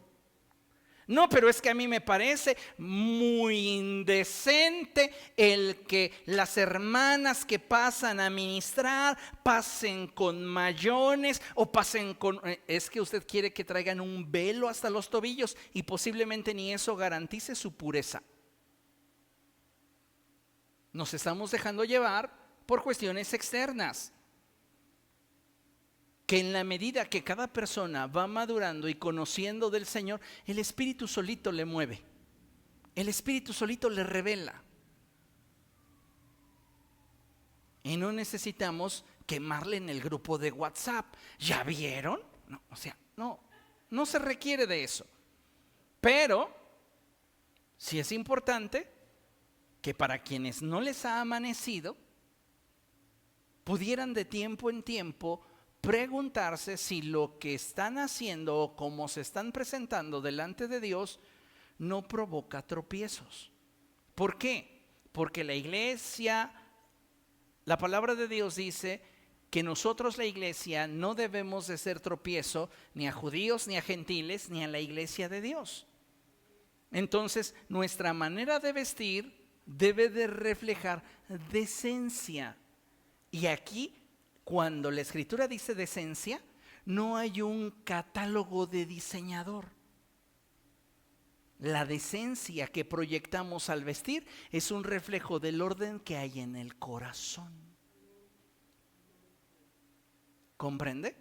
No, pero es que a mí me parece muy indecente el que las hermanas que pasan a ministrar pasen con mayones o pasen con... Es que usted quiere que traigan un velo hasta los tobillos y posiblemente ni eso garantice su pureza. Nos estamos dejando llevar por cuestiones externas. Que en la medida que cada persona va madurando y conociendo del Señor, el Espíritu solito le mueve. El Espíritu solito le revela. Y no necesitamos quemarle en el grupo de WhatsApp. ¿Ya vieron? No, o sea, no se requiere de eso. Pero sí es importante que para quienes no les ha amanecido, pudieran de tiempo en tiempo preguntarse si lo que están haciendo o cómo se están presentando delante de Dios no provoca tropiezos. ¿Por qué? Porque la iglesia, la palabra de Dios dice que nosotros, la iglesia, no debemos de ser tropiezo ni a judíos, ni a gentiles, ni a la iglesia de Dios. Entonces, nuestra manera de vestir debe de reflejar decencia. Y aquí, cuando la Escritura dice decencia, no hay un catálogo de diseñador. La decencia que proyectamos al vestir es un reflejo del orden que hay en el corazón. ¿Comprende?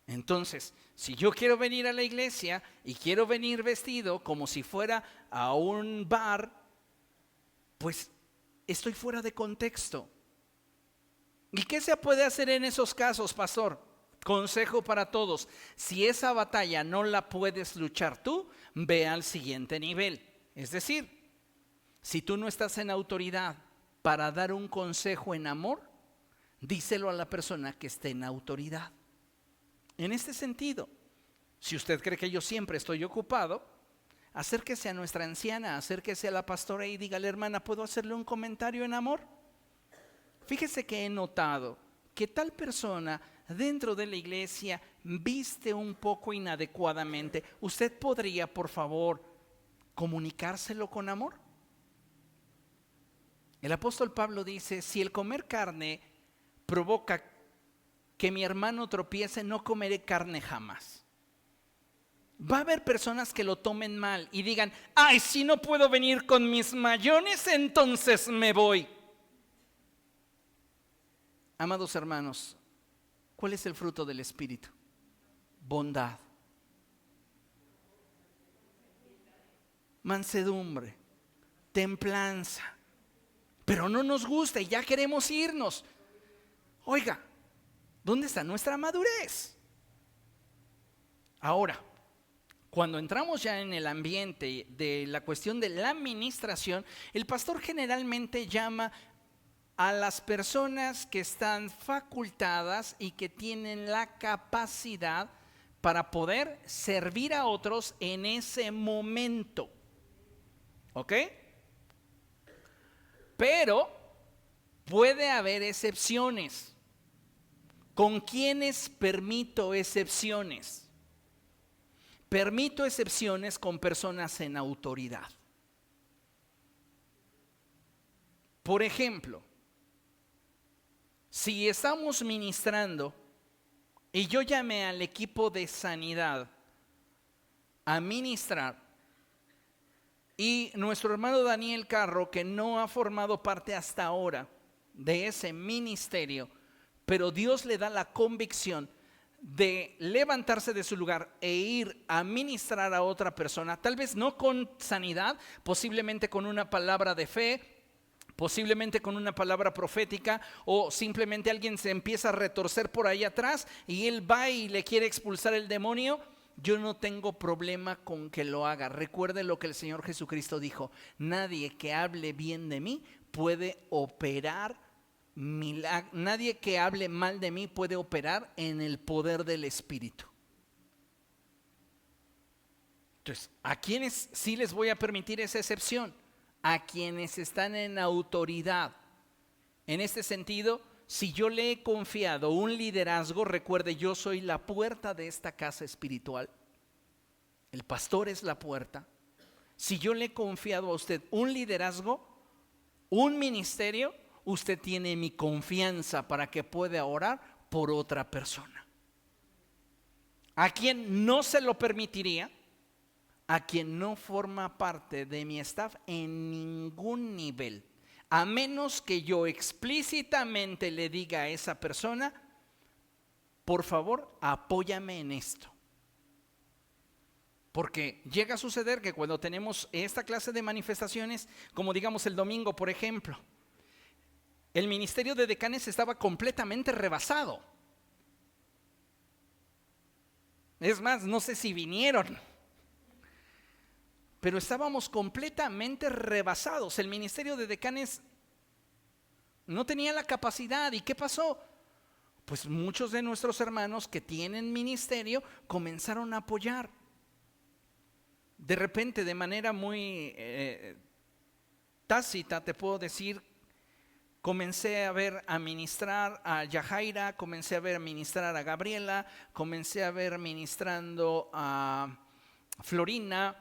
Entonces, si yo quiero venir a la iglesia y quiero venir vestido como si fuera a un bar, pues estoy fuera de contexto. ¿Y qué se puede hacer en esos casos, pastor? Consejo para todos: si esa batalla no la puedes luchar tú, ve al siguiente nivel. Es decir, si tú no estás en autoridad para dar un consejo en amor, díselo a la persona que esté en autoridad. En este sentido, si usted cree que yo siempre estoy ocupado, acérquese a nuestra anciana, acérquese a la pastora y dígale: hermana, ¿puedo hacerle un comentario en amor? Fíjese que he notado que tal persona dentro de la iglesia viste un poco inadecuadamente. ¿Usted podría, por favor, comunicárselo con amor? El apóstol Pablo dice: si el comer carne provoca que mi hermano tropiece, no comeré carne jamás. Va a haber personas que lo tomen mal y digan: ay, si no puedo venir con mis mayones, entonces me voy. Amados hermanos, ¿cuál es el fruto del Espíritu? Bondad, mansedumbre, templanza. Pero no nos gusta y ya queremos irnos. Oiga, ¿dónde está nuestra madurez? Ahora, cuando entramos ya en el ambiente de la cuestión de la administración, el pastor generalmente llama a las personas que están facultadas y que tienen la capacidad para poder servir a otros en ese momento. ¿Ok? Pero puede haber excepciones. ¿Con quiénes permito excepciones? Permito excepciones con personas en autoridad. Por ejemplo, si estamos ministrando y yo llamé al equipo de sanidad a ministrar, y nuestro hermano Daniel Carro, que no ha formado parte hasta ahora de ese ministerio, pero Dios le da la convicción de levantarse de su lugar e ir a ministrar a otra persona, tal vez no con sanidad, posiblemente con una palabra de fe, posiblemente con una palabra profética, o simplemente alguien se empieza a retorcer por ahí atrás y él va y le quiere expulsar el demonio. Yo no tengo problema con que lo haga. Recuerde lo que el Señor Jesucristo dijo: nadie que hable bien de mí puede operar milagros, nadie que hable mal de mí puede operar en el poder del Espíritu. Entonces, ¿a quiénes sí les voy a permitir esa excepción? A quienes están en autoridad. En este sentido, si yo le he confiado un liderazgo, recuerde, yo soy la puerta de esta casa espiritual. El pastor es la puerta. Si yo le he confiado a usted un liderazgo, un ministerio, usted tiene mi confianza para que pueda orar por otra persona. ¿A quién no se lo permitiría? A quien no forma parte de mi staff en ningún nivel, a menos que yo explícitamente le diga a esa persona: por favor, apóyame en esto. Porque llega a suceder que cuando tenemos esta clase de manifestaciones, como digamos el domingo, por ejemplo, el ministerio de decanes estaba completamente rebasado. Es más, no sé si vinieron, pero estábamos completamente rebasados. El ministerio de decanes no tenía la capacidad. ¿Y qué pasó? Pues muchos de nuestros hermanos que tienen ministerio comenzaron a apoyar. De repente, de manera muy tácita, te puedo decir, comencé a ver a ministrar a Yajaira, comencé a ver ministrar a Gabriela, comencé a ver ministrando a Florina,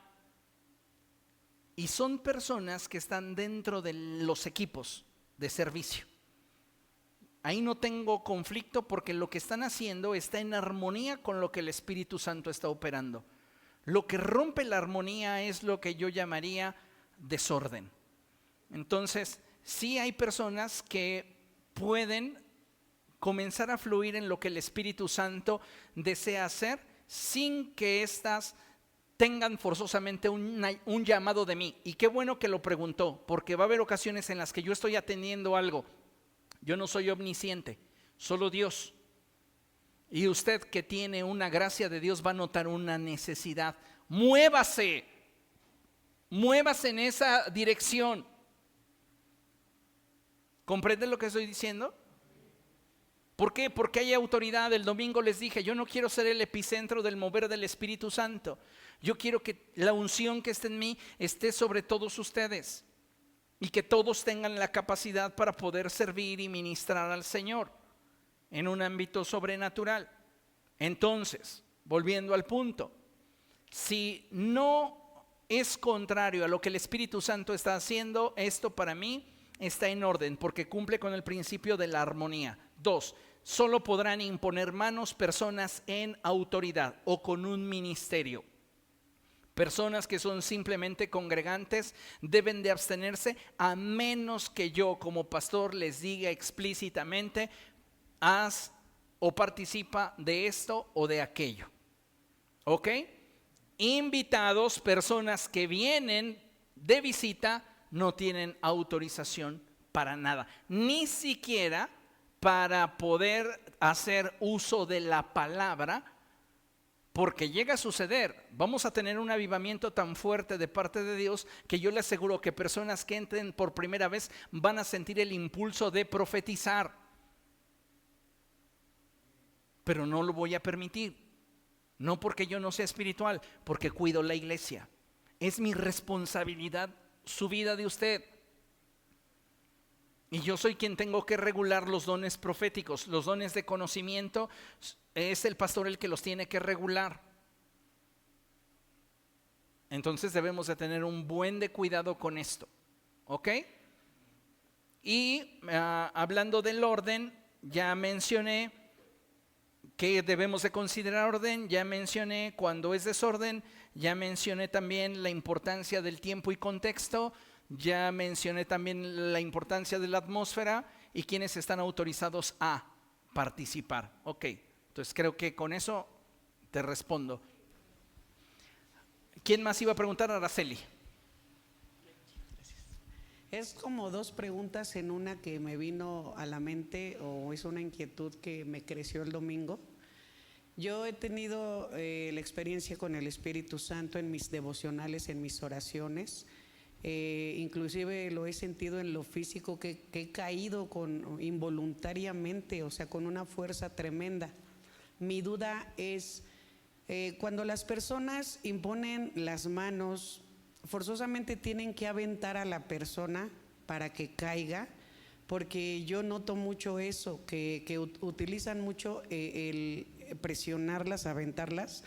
y son personas que están dentro de los equipos de servicio. Ahí no tengo conflicto porque lo que están haciendo está en armonía con lo que el Espíritu Santo está operando. Lo que rompe la armonía es lo que yo llamaría desorden. Entonces, sí hay personas que pueden comenzar a fluir en lo que el Espíritu Santo desea hacer sin que éstas tengan forzosamente un llamado de mí. Y qué bueno que lo preguntó, porque va a haber ocasiones en las que yo estoy atendiendo algo. Yo no soy omnisciente, solo Dios. Y usted que tiene una gracia de Dios va a notar una necesidad. Muévase en esa dirección. ¿Comprende lo que estoy diciendo? ¿Por qué? Porque hay autoridad. El domingo les dije, yo no quiero ser el epicentro del mover del Espíritu Santo. Yo quiero que la unción que esté en mí esté sobre todos ustedes y que todos tengan la capacidad para poder servir y ministrar al Señor en un ámbito sobrenatural. Entonces, volviendo al punto, si no es contrario a lo que el Espíritu Santo está haciendo, esto para mí está en orden porque cumple con el principio de la armonía. 2, solo podrán imponer manos personas en autoridad o con un ministerio. Personas que son simplemente congregantes deben de abstenerse a menos que yo como pastor les diga explícitamente: haz o participa de esto o de aquello. ¿Ok? Invitados, personas que vienen de visita, no tienen autorización para nada, ni siquiera para poder hacer uso de la palabra, porque llega a suceder. Vamos a tener un avivamiento tan fuerte de parte de Dios que yo le aseguro que personas que entren por primera vez van a sentir el impulso de profetizar, pero no lo voy a permitir. No porque yo no sea espiritual, porque cuido la iglesia. Es mi responsabilidad su vida de usted. Y yo soy quien tengo que regular los dones proféticos. Los dones de conocimiento es el pastor el que los tiene que regular. Entonces debemos de tener un buen de cuidado con esto. ¿Ok? Y hablando del orden, ya mencioné que debemos de considerar orden, ya mencioné cuando es desorden, ya mencioné también la importancia del tiempo y contexto, ya mencioné también la importancia de la atmósfera y quienes están autorizados a participar. Ok, entonces creo que con eso te respondo. ¿Quién más iba a preguntar? Araceli. Es como dos preguntas en una que me vino a la mente, o es una inquietud que me creció el domingo. Yo he tenido la experiencia con el Espíritu Santo en mis devocionales, en mis oraciones. Inclusive lo he sentido en lo físico, que he caído involuntariamente, o sea, con una fuerza tremenda. Mi duda es, cuando las personas imponen las manos, forzosamente tienen que aventar a la persona para que caiga, porque yo noto mucho eso, que utilizan mucho el presionarlas, aventarlas,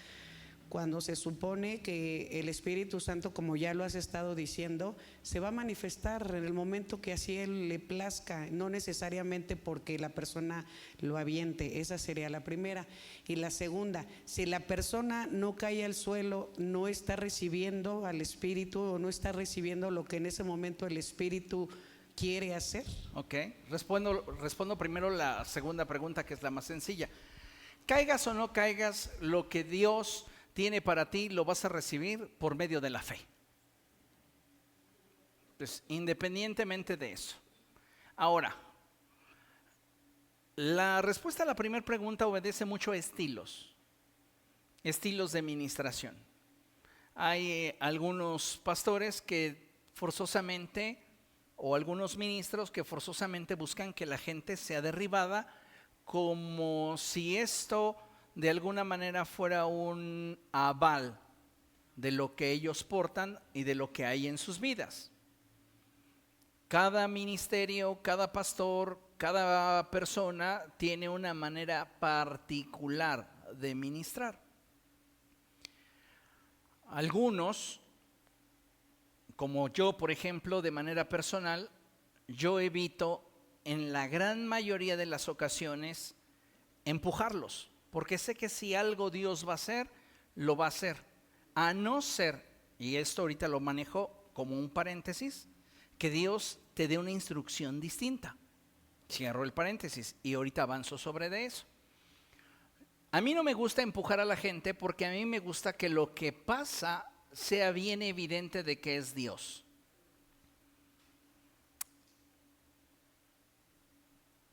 cuando se supone que el Espíritu Santo, como ya lo has estado diciendo, se va a manifestar en el momento que así Él le plazca, no necesariamente porque la persona lo aviente. Esa sería la primera. Y la segunda, si la persona no cae al suelo, no está recibiendo al Espíritu o no está recibiendo lo que en ese momento el Espíritu quiere hacer. Ok, respondo primero la segunda pregunta, que es la más sencilla. Caigas o no caigas, lo que Dios tiene para ti lo vas a recibir por medio de la fe. Pues independientemente de eso. Ahora, la respuesta a la primera pregunta obedece mucho a estilos de ministración. Hay algunos pastores que forzosamente, o algunos ministros que forzosamente buscan que la gente sea derribada, como si esto de alguna manera fuera un aval de lo que ellos portan y de lo que hay en sus vidas. Cada ministerio, cada pastor, cada persona tiene una manera particular de ministrar. Algunos, como yo, por ejemplo, de manera personal, yo evito en la gran mayoría de las ocasiones empujarlos, porque sé que si algo Dios va a hacer, lo va a hacer. A no ser, y esto ahorita lo manejo como un paréntesis, que Dios te dé una instrucción distinta. Cierro el paréntesis y ahorita avanzo sobre de eso. A mí no me gusta empujar a la gente porque a mí me gusta que lo que pasa sea bien evidente de que es Dios.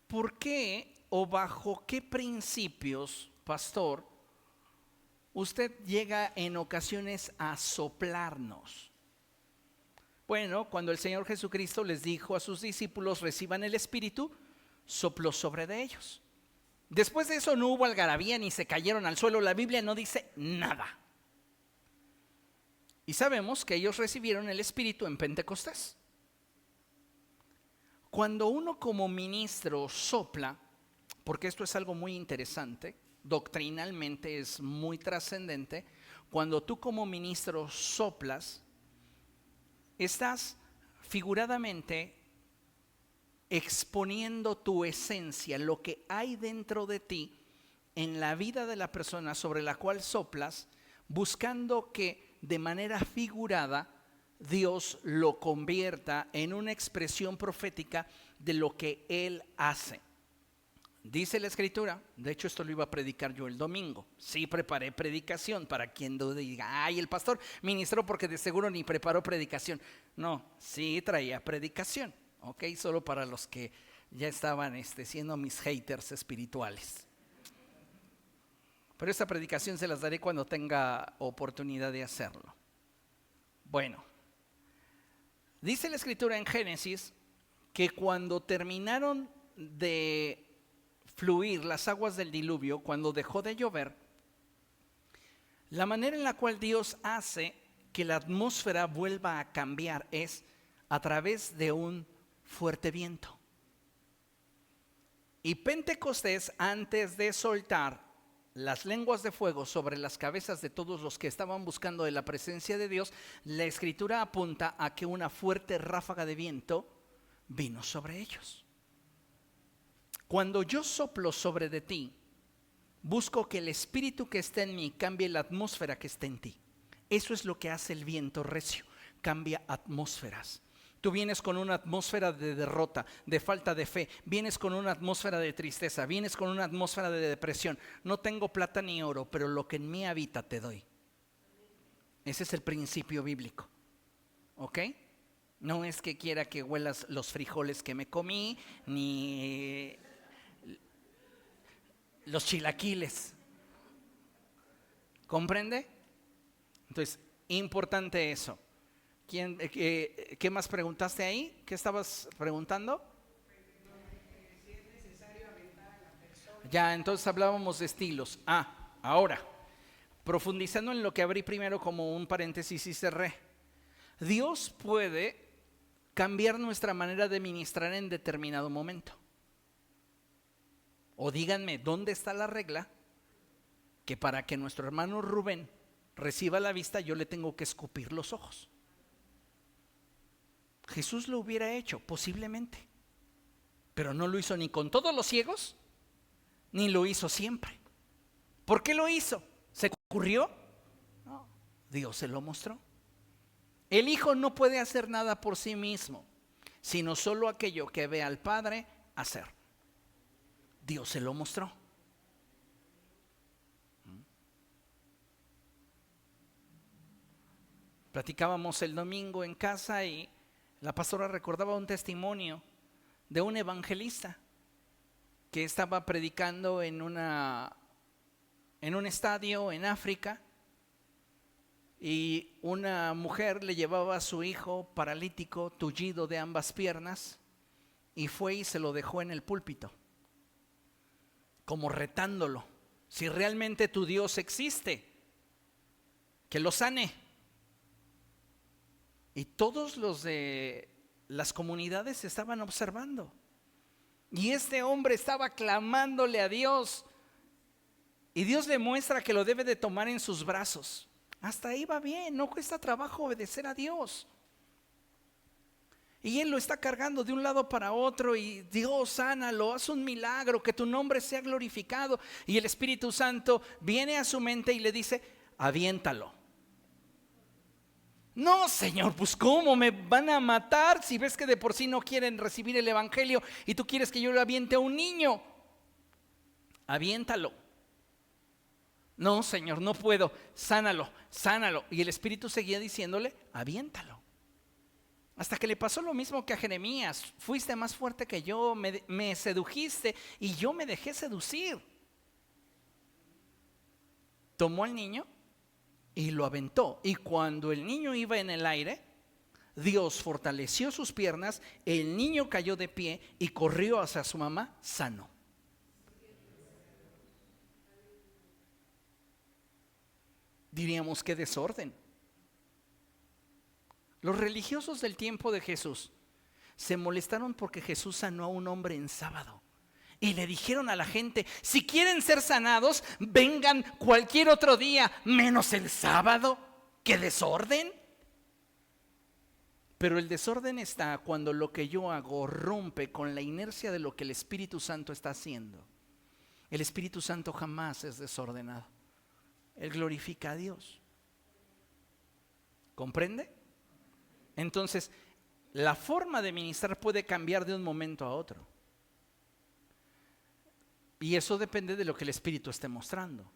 ¿Por qué o bajo qué principios, pastor, usted llega en ocasiones a soplarnos? Bueno, cuando el Señor Jesucristo les dijo a sus discípulos, reciban el Espíritu, sopló sobre de ellos. Después de eso no hubo algarabía ni se cayeron al suelo. La Biblia no dice nada. Y sabemos que ellos recibieron el Espíritu en Pentecostés. Cuando uno como ministro sopla, porque esto es algo muy interesante, doctrinalmente es muy trascendente, cuando tú como ministro soplas, estás figuradamente exponiendo tu esencia, lo que hay dentro de ti en la vida de la persona sobre la cual soplas, buscando que de manera figurada Dios lo convierta en una expresión profética de lo que Él hace. Dice la Escritura, de hecho esto lo iba a predicar yo el domingo. Sí preparé predicación, para quien dude y diga, ay, el pastor ministró porque de seguro ni preparó predicación. No, sí traía predicación, ok, solo para los que ya estaban siendo mis haters espirituales. Pero esta predicación se las daré cuando tenga oportunidad de hacerlo. Bueno, dice la Escritura en Génesis que cuando terminaron de fluir las aguas del diluvio, cuando dejó de llover, la manera en la cual Dios hace que la atmósfera vuelva a cambiar es a través de un fuerte viento. Y Pentecostés, antes de soltar las lenguas de fuego sobre las cabezas de todos los que estaban buscando de la presencia de Dios, la Escritura apunta a que una fuerte ráfaga de viento vino sobre ellos. Cuando yo soplo sobre de ti, busco que el espíritu que está en mí cambie la atmósfera que está en ti. Eso es lo que hace el viento recio, cambia atmósferas. Tú vienes con una atmósfera de derrota, de falta de fe, vienes con una atmósfera de tristeza, vienes con una atmósfera de depresión. No tengo plata ni oro, pero lo que en mí habita te doy. Ese es el principio bíblico, ¿ok? No es que quiera que huelas los frijoles que me comí, ni los chilaquiles. ¿Comprende? Entonces, importante eso. ¿Qué más preguntaste ahí? ¿Qué estabas preguntando? Si es necesario aventar a la persona. Ya, entonces hablábamos de estilos. Ahora, profundizando en lo que abrí primero como un paréntesis y cerré. Dios puede cambiar nuestra manera de ministrar en determinado momento. O díganme, ¿dónde está la regla que para que nuestro hermano Rubén reciba la vista yo le tengo que escupir los ojos? Jesús lo hubiera hecho, posiblemente, pero no lo hizo ni con todos los ciegos, ni lo hizo siempre. ¿Por qué lo hizo? ¿Se ocurrió? No, Dios se lo mostró. El Hijo no puede hacer nada por sí mismo, sino solo aquello que ve al Padre hacer. Dios se lo mostró. Platicábamos el domingo en casa y la pastora recordaba un testimonio de un evangelista que estaba predicando en un estadio en África, y una mujer le llevaba a su hijo paralítico, tullido de ambas piernas, y fue y se lo dejó en el púlpito, como retándolo: si realmente tu Dios existe, que lo sane. Y todos los de las comunidades estaban observando. Y este hombre estaba clamándole a Dios. Y Dios le muestra que lo debe de tomar en sus brazos. Hasta ahí va bien, no cuesta trabajo obedecer a Dios. Y él lo está cargando de un lado para otro y Dios, sánalo, haz un milagro, que tu nombre sea glorificado. Y el Espíritu Santo viene a su mente y le dice, aviéntalo. No, Señor, pues ¿cómo me van a matar si ves que de por sí no quieren recibir el evangelio y tú quieres que yo le aviente a un niño? Aviéntalo. No, Señor, no puedo, sánalo, sánalo. Y el Espíritu seguía diciéndole, aviéntalo. Hasta que le pasó lo mismo que a Jeremías. Fuiste más fuerte que yo, me sedujiste y yo me dejé seducir. Tomó al niño y lo aventó. Y cuando el niño iba en el aire, Dios fortaleció sus piernas, el niño cayó de pie y corrió hacia su mamá sano. Diríamos, qué desorden. Los religiosos del tiempo de Jesús se molestaron porque Jesús sanó a un hombre en sábado. Y le dijeron a la gente, si quieren ser sanados, vengan cualquier otro día, menos el sábado. ¡Qué desorden! Pero el desorden está cuando lo que yo hago rompe con la inercia de lo que el Espíritu Santo está haciendo. El Espíritu Santo jamás es desordenado. Él glorifica a Dios. ¿Comprende? Entonces, la forma de ministrar puede cambiar de un momento a otro. Y eso depende de lo que el Espíritu esté mostrando.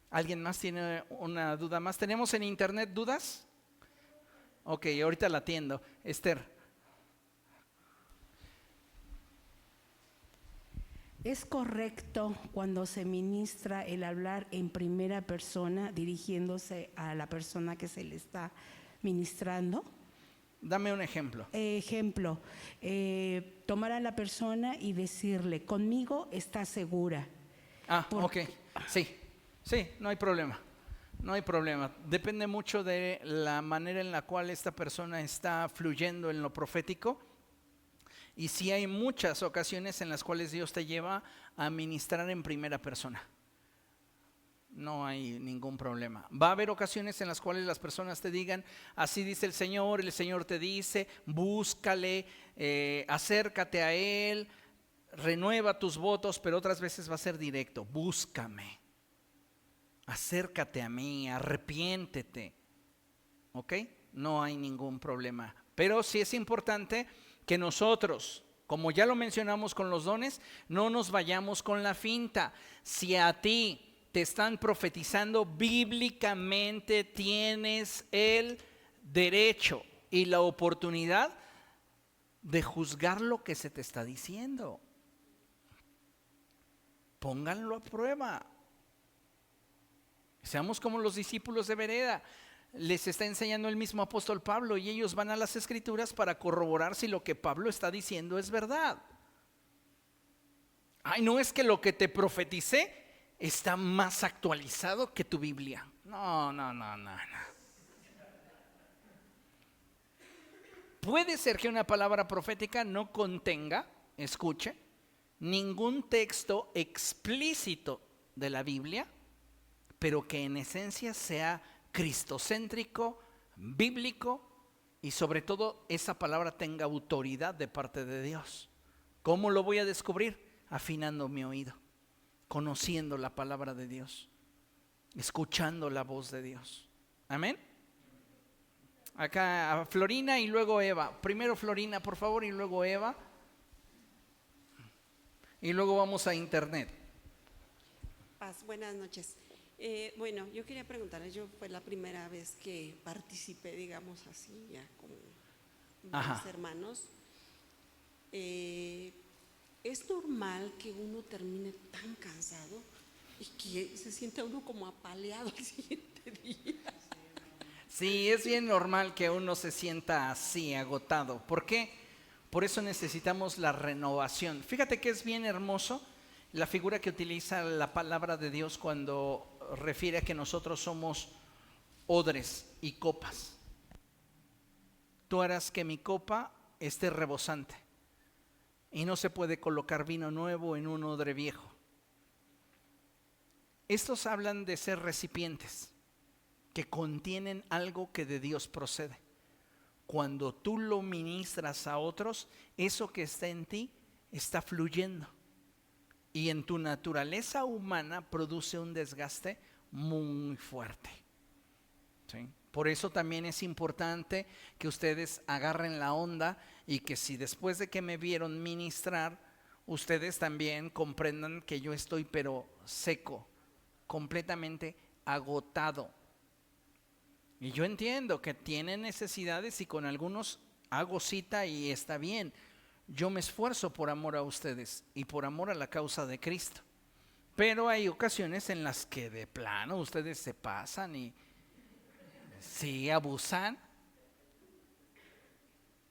¿Alguien más tiene una duda más? ¿Tenemos en internet dudas? Ok, ahorita la atiendo. Esther. ¿Es correcto cuando se ministra el hablar en primera persona dirigiéndose a la persona que se le está ministrando? Dame un ejemplo. Tomar a la persona y decirle, conmigo está segura. Ok, sí, no hay problema. No hay problema. Depende mucho de la manera en la cual esta persona está fluyendo en lo profético. Y sí hay muchas ocasiones en las cuales Dios te lleva a ministrar en primera persona. No hay ningún problema. Va a haber ocasiones en las cuales las personas te digan, así dice el Señor te dice, búscale, acércate a Él, renueva tus votos, pero otras veces va a ser directo, búscame, acércate a mí, arrepiéntete. ¿Ok? No hay ningún problema. Pero sí es importante que nosotros, como ya lo mencionamos con los dones, no nos vayamos con la finta. Si a ti te están profetizando, bíblicamente tienes el derecho y la oportunidad de juzgar lo que se te está diciendo. Pónganlo a prueba. Seamos como los discípulos de Bereda. Les está enseñando el mismo apóstol Pablo y ellos van a las Escrituras para corroborar si lo que Pablo está diciendo es verdad. Ay, no es que lo que te profeticé está más actualizado que tu Biblia. No. Puede ser que una palabra profética no contenga, escuche, ningún texto explícito de la Biblia, pero que en esencia sea cristocéntrico, bíblico y sobre todo esa palabra tenga autoridad de parte de Dios. ¿Cómo lo voy a descubrir? Afinando mi oído, conociendo la palabra de Dios, escuchando la voz de Dios. Amén. Acá a Florina y luego Eva. Primero Florina, por favor, y luego Eva. Y luego vamos a internet. Paz, buenas noches. Bueno, yo quería preguntarles, fue la primera vez que participé, digamos así, ya con mis hermanos. ¿Es normal que uno termine tan cansado y que se sienta uno como apaleado al siguiente día? Sí, es bien normal que uno se sienta así, agotado. ¿Por qué? Por eso necesitamos la renovación. Fíjate que es bien hermoso la figura que utiliza la palabra de Dios cuando refiere a que nosotros somos odres y copas. tú harás que mi copa esté rebosante. Y no se puede colocar vino nuevo en un odre viejo. Estos hablan de ser recipientes que contienen algo que de Dios procede. Cuando tú lo ministras a otros, eso que está en ti está fluyendo. Y en tu naturaleza humana produce un desgaste muy fuerte. ¿Sí? Por eso también es importante que ustedes agarren la onda y que si después de que me vieron ministrar, ustedes también comprendan que yo estoy pero seco, completamente agotado. Y yo entiendo que tienen necesidades y con algunos hago cita y está bien. Yo me esfuerzo por amor a ustedes y por amor a la causa de Cristo. Pero hay ocasiones en las que de plano ustedes se pasan y sí abusan.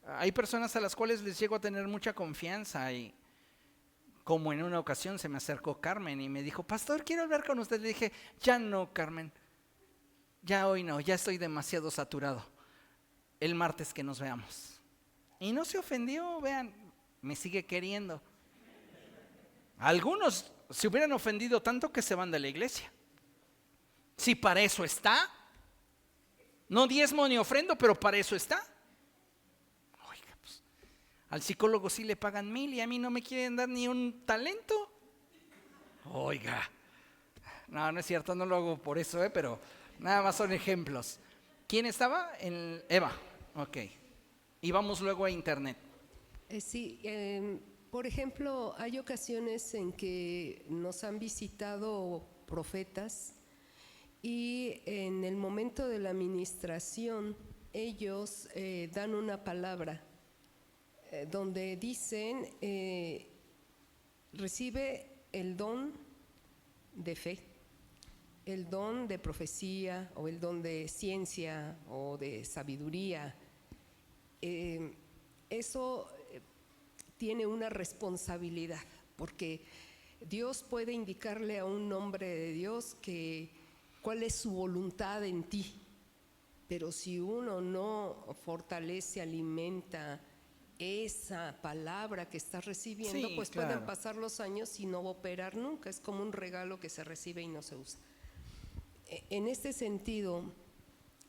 Hay personas a las cuales les llego a tener mucha confianza y como en una ocasión se me acercó Carmen y me dijo, pastor, quiero hablar con usted. Le dije, ya no, Carmen, ya hoy no, ya estoy demasiado saturado. El martes que nos veamos. Y no se ofendió, vean, me sigue queriendo. Algunos se hubieran ofendido tanto que se van de la iglesia. Si para eso está, no diezmo ni ofrendo, pero para eso está. Oiga, pues, al psicólogo sí le pagan 1,000 y a mí no me quieren dar ni un talento. Oiga, no es cierto, no lo hago por eso, pero nada más son ejemplos. ¿Quién estaba? Eva, ok. Y vamos luego a internet. Sí, por ejemplo, hay ocasiones en que nos han visitado profetas y en el momento de la administración ellos dan una palabra donde dicen, recibe el don de fe, el don de profecía o el don de ciencia o de sabiduría. Eso tiene una responsabilidad, porque Dios puede indicarle a un hombre de Dios cuál es su voluntad en ti, pero si uno no fortalece, alimenta esa palabra que estás recibiendo, Sí, pues claro. pueden pasar los años y no va a operar nunca. Es como un regalo que se recibe y no se usa. En este sentido,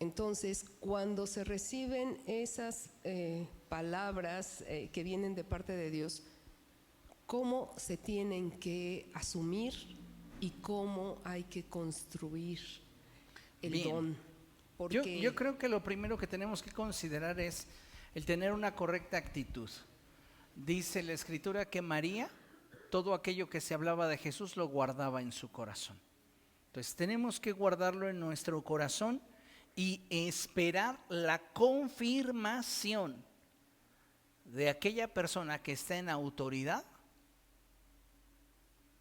entonces, cuando se reciben esas palabras que vienen de parte de Dios, ¿cómo se tienen que asumir y cómo hay que construir el Bien. don? Porque Yo creo que lo primero que tenemos que considerar es el tener una correcta actitud. Dice la Escritura que María, todo aquello que se hablaba de Jesús lo guardaba en su corazón. Entonces tenemos que guardarlo en nuestro corazón y esperar la confirmación de aquella persona que está en autoridad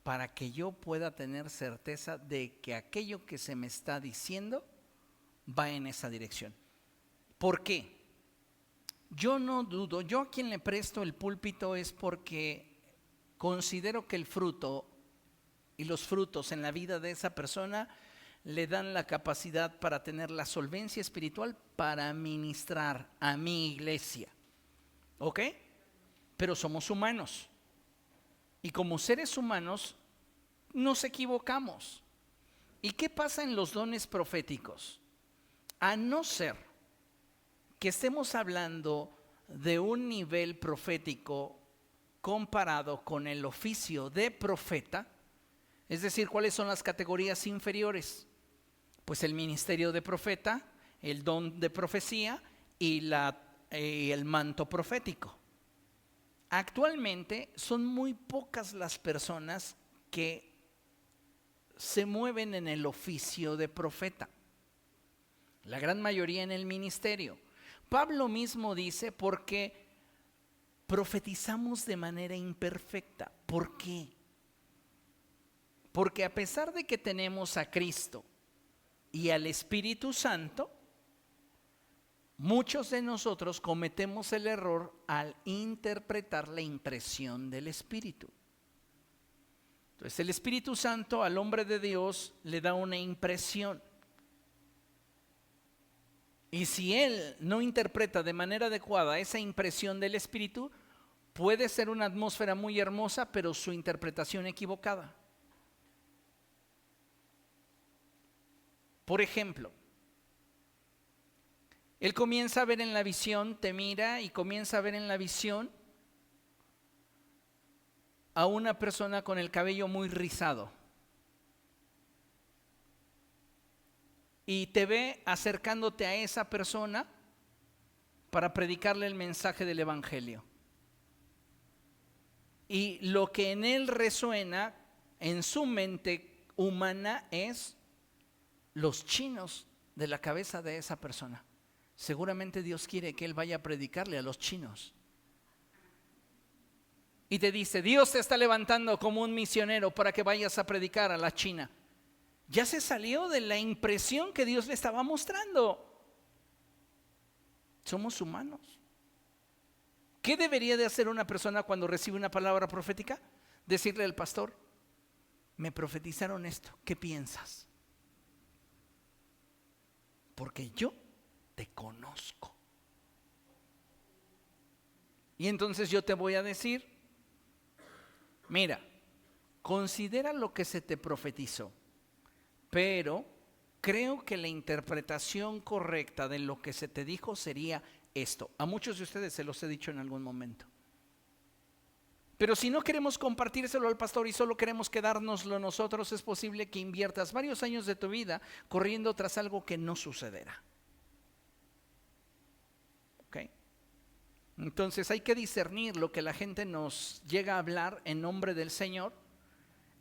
para que yo pueda tener certeza de que aquello que se me está diciendo va en esa dirección. ¿Por qué? Yo no dudo, yo a quien le presto el púlpito es porque considero que el fruto y los frutos en la vida de esa persona le dan la capacidad para tener la solvencia espiritual para ministrar a mi iglesia. ¿Ok? Pero somos humanos. Y como seres humanos nos equivocamos. ¿Y qué pasa en los dones proféticos? A no ser que estemos hablando de un nivel profético comparado con el oficio de profeta, es decir, ¿cuáles son las categorías inferiores? Pues el ministerio de profeta, el don de profecía y el manto profético. Actualmente son muy pocas las personas que se mueven en el oficio de profeta. La gran mayoría en el ministerio. Pablo mismo dice, porque profetizamos de manera imperfecta. ¿Por qué? Porque a pesar de que tenemos a Cristo y al Espíritu Santo, muchos de nosotros cometemos el error al interpretar la impresión del Espíritu. Entonces el Espíritu Santo al hombre de Dios le da una impresión. Y si él no interpreta de manera adecuada esa impresión del Espíritu, puede ser una atmósfera muy hermosa, pero su interpretación equivocada. Por ejemplo, él comienza a ver en la visión, te mira y comienza a ver en la visión a una persona con el cabello muy rizado. Y te ve acercándote a esa persona para predicarle el mensaje del Evangelio. Y lo que en él resuena en su mente humana es los chinos de la cabeza de esa persona. Seguramente Dios quiere que él vaya a predicarle a los chinos. Y te dice, Dios te está levantando como un misionero para que vayas a predicar a la China. Ya se salió de la impresión que Dios le estaba mostrando. Somos humanos. ¿Qué debería de hacer una persona cuando recibe una palabra profética? Decirle al pastor, me profetizaron esto, ¿qué piensas? Porque yo te conozco. Y entonces yo te voy a decir, mira, considera lo que se te profetizó, pero creo que la interpretación correcta de lo que se te dijo sería esto. A muchos de ustedes se los he dicho en algún momento. Pero si no queremos compartírselo al pastor y solo queremos quedárnoslo nosotros, es posible que inviertas varios años de tu vida corriendo tras algo que no sucederá. ¿Ok? Entonces hay que discernir lo que la gente nos llega a hablar en nombre del Señor.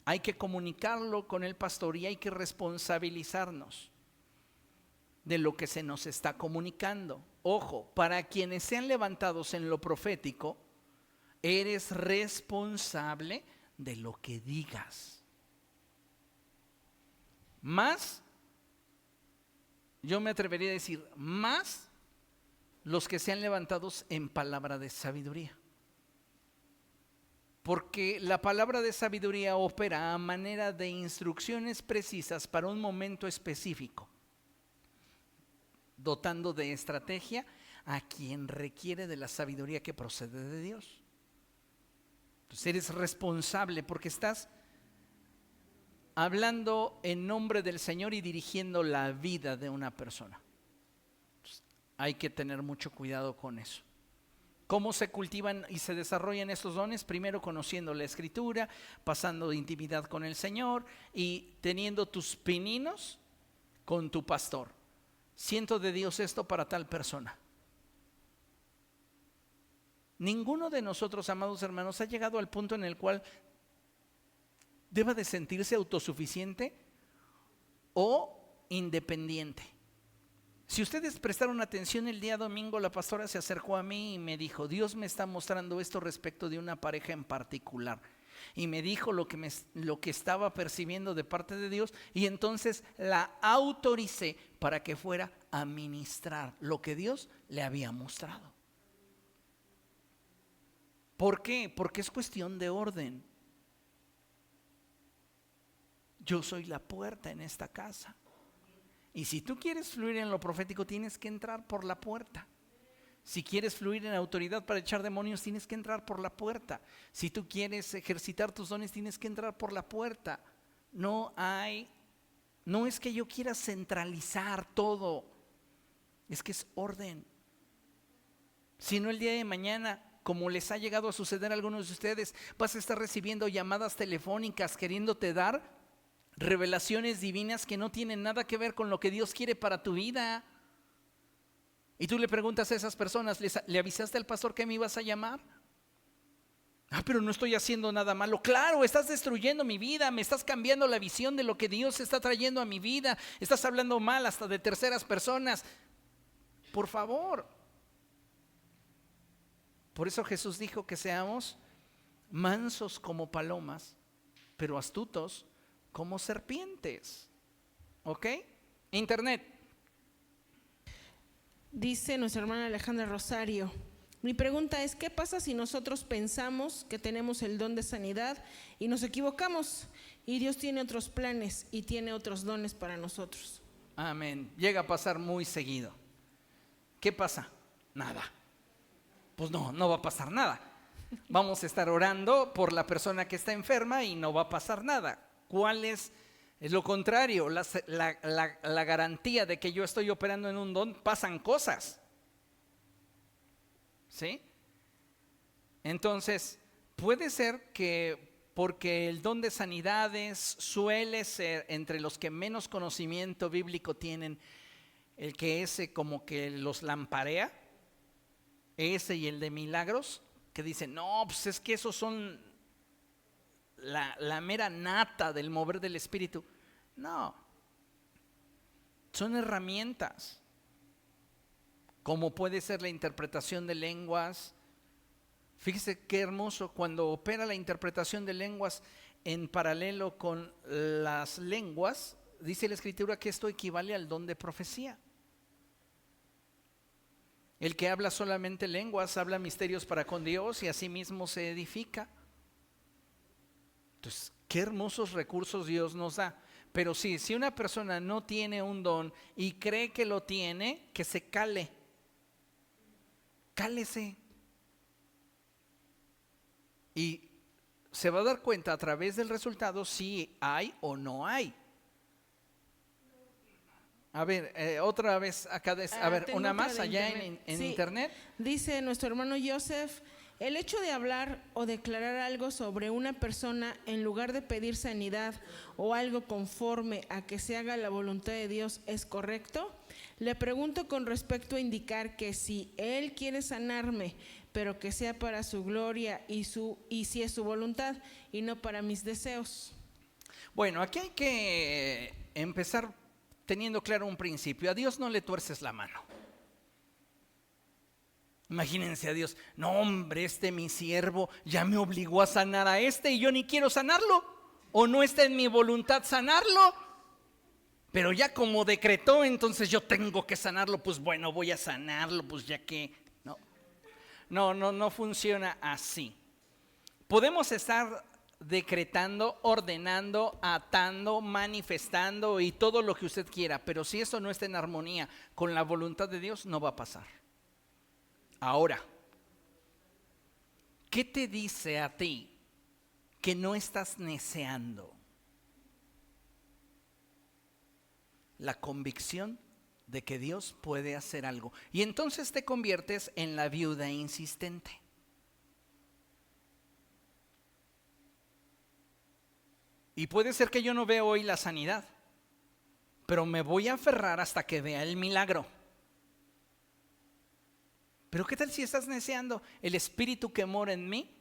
Hay que comunicarlo con el pastor y hay que responsabilizarnos de lo que se nos está comunicando. Ojo, para quienes sean levantados en lo profético, eres responsable de lo que digas. Más, yo me atrevería a decir, más los que sean levantados en palabra de sabiduría. Porque la palabra de sabiduría opera a manera de instrucciones precisas para un momento específico, dotando de estrategia a quien requiere de la sabiduría que procede de Dios. Entonces eres responsable porque estás hablando en nombre del Señor y dirigiendo la vida de una persona. Entonces, hay que tener mucho cuidado con eso. ¿Cómo se cultivan y se desarrollan estos dones? Primero conociendo la Escritura, pasando de intimidad con el Señor y teniendo tus pininos con tu pastor. Siento de Dios esto para tal persona. Ninguno de nosotros, amados hermanos, ha llegado al punto en el cual deba de sentirse autosuficiente o independiente. Si ustedes prestaron atención el día domingo, la pastora se acercó a mí y me dijo, Dios me está mostrando esto respecto de una pareja en particular. Y me dijo lo que estaba percibiendo de parte de Dios y entonces la autoricé para que fuera a ministrar lo que Dios le había mostrado. ¿Por qué? Porque es cuestión de orden. Yo soy la puerta en esta casa. Y si tú quieres fluir en lo profético, tienes que entrar por la puerta. Si quieres fluir en autoridad para echar demonios, tienes que entrar por la puerta. Si tú quieres ejercitar tus dones, tienes que entrar por la puerta. No es que yo quiera centralizar todo, es que es orden. Si no, el día de mañana, como les ha llegado a suceder a algunos de ustedes, vas a estar recibiendo llamadas telefónicas queriéndote dar revelaciones divinas que no tienen nada que ver con lo que Dios quiere para tu vida. Y tú le preguntas a esas personas, ¿le avisaste al pastor que me ibas a llamar? Pero no estoy haciendo nada malo. Claro, estás destruyendo mi vida, me estás cambiando la visión de lo que Dios está trayendo a mi vida. Estás hablando mal hasta de terceras personas. Por favor. Por eso Jesús dijo que seamos mansos como palomas, pero astutos como serpientes. ¿Ok? Internet. Dice nuestra hermana Alejandra Rosario, mi pregunta es, ¿qué pasa si nosotros pensamos que tenemos el don de sanidad y nos equivocamos? Y Dios tiene otros planes y tiene otros dones para nosotros. Amén. Llega a pasar muy seguido. ¿qué pasa? Nada. Pues no va a pasar nada. Vamos a estar orando por la persona que está enferma y no va a pasar nada. ¿Cuál es lo contrario? La garantía de que yo estoy operando en un don, pasan cosas. ¿Sí? Entonces, puede ser que porque el don de sanidades suele ser entre los que menos conocimiento bíblico tienen, el que ese como que los lamparea, ese y el de milagros, que dicen, no, pues es que esos son la mera nata del mover del Espíritu. No, son herramientas, como puede ser la interpretación de lenguas. Fíjese qué hermoso cuando opera la interpretación de lenguas en paralelo con las lenguas. Dice la Escritura que esto equivale al don de profecía. El que habla solamente lenguas habla misterios para con Dios y asimismo se edifica. Entonces, qué hermosos recursos Dios nos da. Pero sí, si una persona no tiene un don y cree que lo tiene, que se cale. Cálese. Y se va a dar cuenta a través del resultado si hay o no hay. A ver, otra vez acá, a ver, una más allá en sí. internet. Dice nuestro hermano Joseph, el hecho de hablar o declarar algo sobre una persona en lugar de pedir sanidad o algo conforme a que se haga la voluntad de Dios, ¿es correcto? Le pregunto con respecto a indicar que si Él quiere sanarme, pero que sea para su gloria y si es su voluntad y no para mis deseos. Bueno, aquí hay que empezar teniendo claro un principio. A Dios no le tuerces la mano. Imagínense a Dios, no hombre, mi siervo ya me obligó a sanar a y yo ni quiero sanarlo, o no está en mi voluntad sanarlo, pero ya como decretó, entonces yo tengo que sanarlo, pues bueno, voy a sanarlo, pues ya que no funciona así. Podemos estar decretando, ordenando, atando, manifestando y todo lo que usted quiera, pero si eso no está en armonía con la voluntad de Dios, no va a pasar. Ahora, ¿qué te dice a ti que no estás neceando? La convicción de que Dios puede hacer algo. Y entonces te conviertes en la viuda insistente. Y puede ser que yo no vea hoy la sanidad, pero me voy a aferrar hasta que vea el milagro. Pero ¿qué tal si estás neceando? El espíritu que mora en mí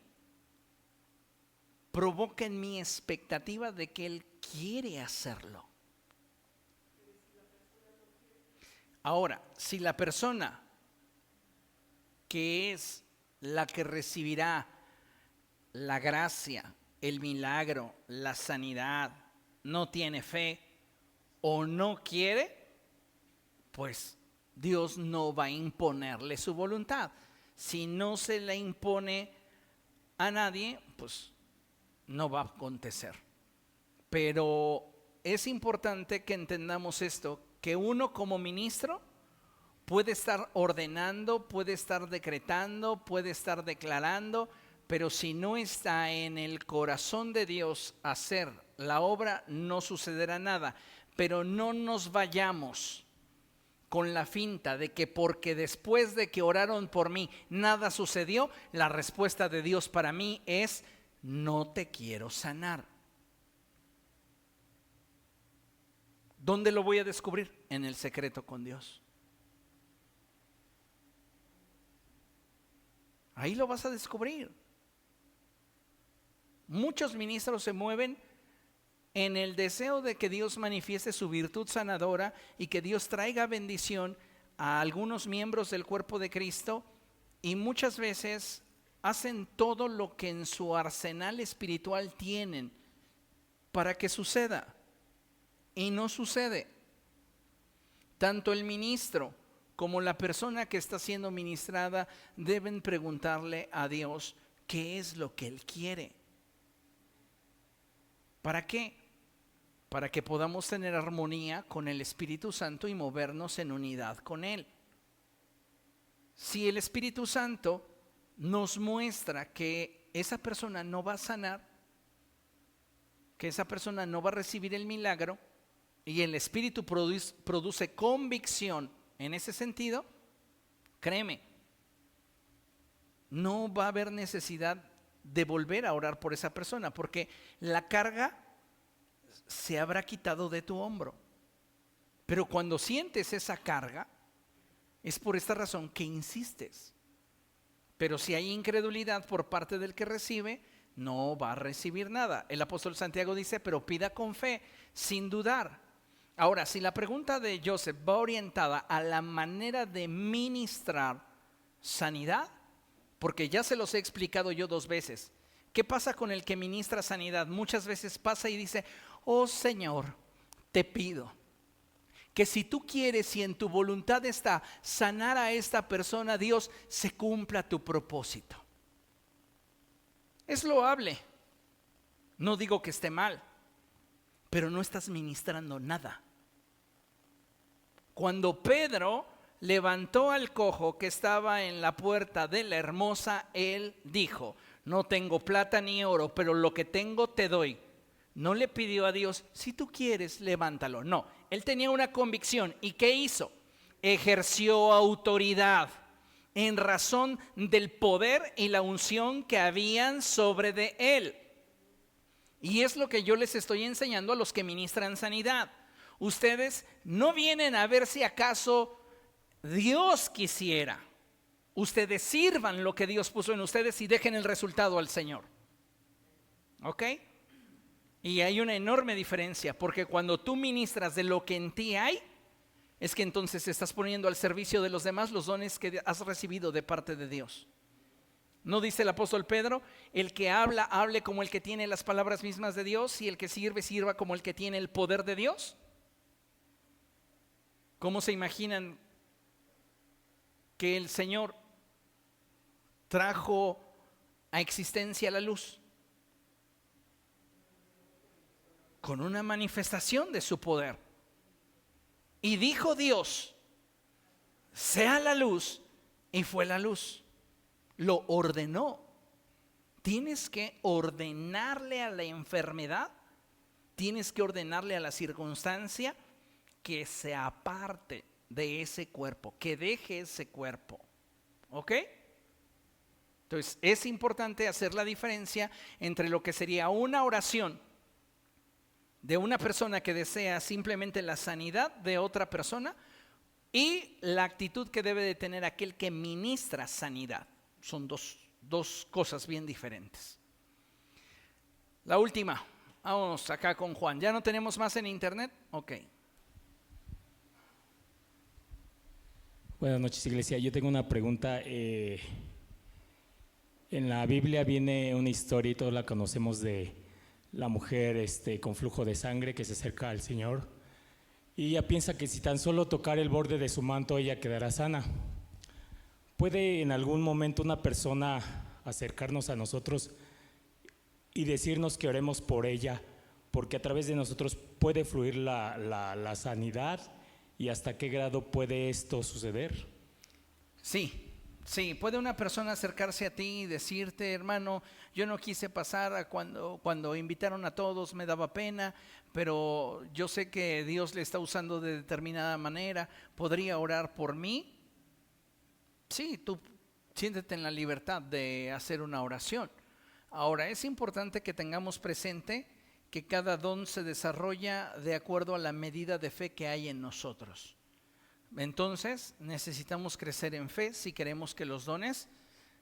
provoca en mí expectativa de que Él quiere hacerlo. Ahora, si la persona que es la que recibirá la gracia, el milagro, la sanidad, no tiene fe o no quiere, pues Dios no va a imponerle su voluntad. Si no se le impone a nadie, pues no va a acontecer. Pero es importante que entendamos esto, que uno como ministro puede estar ordenando, puede estar decretando, puede estar declarando, pero si no está en el corazón de Dios hacer la obra, no sucederá nada. Pero no nos vayamos con la finta de que porque después de que oraron por mí nada sucedió, la respuesta de Dios para mí es: no te quiero sanar. ¿Dónde lo voy a descubrir? En el secreto con Dios. Ahí lo vas a descubrir. Muchos ministros se mueven en el deseo de que Dios manifieste su virtud sanadora y que Dios traiga bendición a algunos miembros del cuerpo de Cristo, y muchas veces hacen todo lo que en su arsenal espiritual tienen para que suceda, y no sucede. Tanto el ministro como la persona que está siendo ministrada deben preguntarle a Dios qué es lo que Él quiere. ¿Para qué? Para que podamos tener armonía con el Espíritu Santo y movernos en unidad con Él. si el Espíritu Santo nos muestra que esa persona no va a sanar, que esa persona no va a recibir el milagro, y el Espíritu produce convicción en ese sentido, créeme, no va a haber necesidad de volver a orar por esa persona, porque la carga se habrá quitado de tu hombro. Pero cuando sientes esa carga, es por esta razón que insistes. Pero si hay incredulidad por parte del que recibe, no va a recibir nada. El apóstol Santiago dice, pero pida con fe, sin dudar. Ahora, si la pregunta de Joseph va orientada a la manera de ministrar sanidad, porque ya se los he explicado yo 2 veces. ¿Qué pasa con el que ministra sanidad? Muchas veces pasa y dice, oh Señor, te pido que si tú quieres y en tu voluntad está sanar a esta persona, Dios, se cumpla tu propósito. Es loable, no digo que esté mal, pero no estás ministrando nada. Cuando Pedro levantó al cojo que estaba en la puerta de la hermosa, él dijo, no tengo plata ni oro, pero lo que tengo te doy. No le pidió a Dios, si tú quieres, levántalo. No, él tenía una convicción. ¿Y qué hizo? Ejerció autoridad en razón del poder y la unción que habían sobre de él. Y es lo que yo les estoy enseñando a los que ministran sanidad. Ustedes no vienen a ver si acaso Dios quisiera. Ustedes sirvan lo que Dios puso en ustedes y dejen el resultado al Señor. ¿Ok? Y hay una enorme diferencia, porque cuando tú ministras de lo que en ti hay, es que entonces estás poniendo al servicio de los demás los dones que has recibido de parte de Dios. ¿No dice el apóstol Pedro? El que habla, hable como el que tiene las palabras mismas de Dios, y el que sirve, sirva como el que tiene el poder de Dios. ¿Cómo se imaginan que el Señor trajo a existencia la luz? Con una manifestación de su poder. Y dijo Dios, sea la luz, y fue la luz. Lo ordenó. Tienes que ordenarle a la enfermedad, tienes que ordenarle a la circunstancia que se aparte de ese cuerpo, que deje ese cuerpo. ¿Ok? Entonces es importante hacer la diferencia entre lo que sería una oración de una persona que desea simplemente la sanidad de otra persona y la actitud que debe de tener aquel que ministra sanidad. Son dos cosas bien diferentes. La última, vamos acá con Juan. ¿Ya no tenemos más en internet? Ok. Buenas noches, iglesia. Yo tengo una pregunta. En la Biblia viene una historia y todos la conocemos de la mujer con flujo de sangre que se acerca al Señor y ella piensa que si tan solo tocar el borde de su manto ella quedará sana. ¿Puede en algún momento una persona acercarnos a nosotros y decirnos que oremos por ella, porque a través de nosotros puede fluir la sanidad? ¿Y hasta qué grado puede esto suceder? Sí, puede una persona acercarse a ti y decirte, hermano, yo no quise pasar cuando invitaron a todos, me daba pena, pero yo sé que Dios le está usando de determinada manera, ¿podría orar por mí? Sí, tú siéntete en la libertad de hacer una oración. Ahora, es importante que tengamos presente que cada don se desarrolla de acuerdo a la medida de fe que hay en nosotros. Entonces necesitamos crecer en fe si queremos que los dones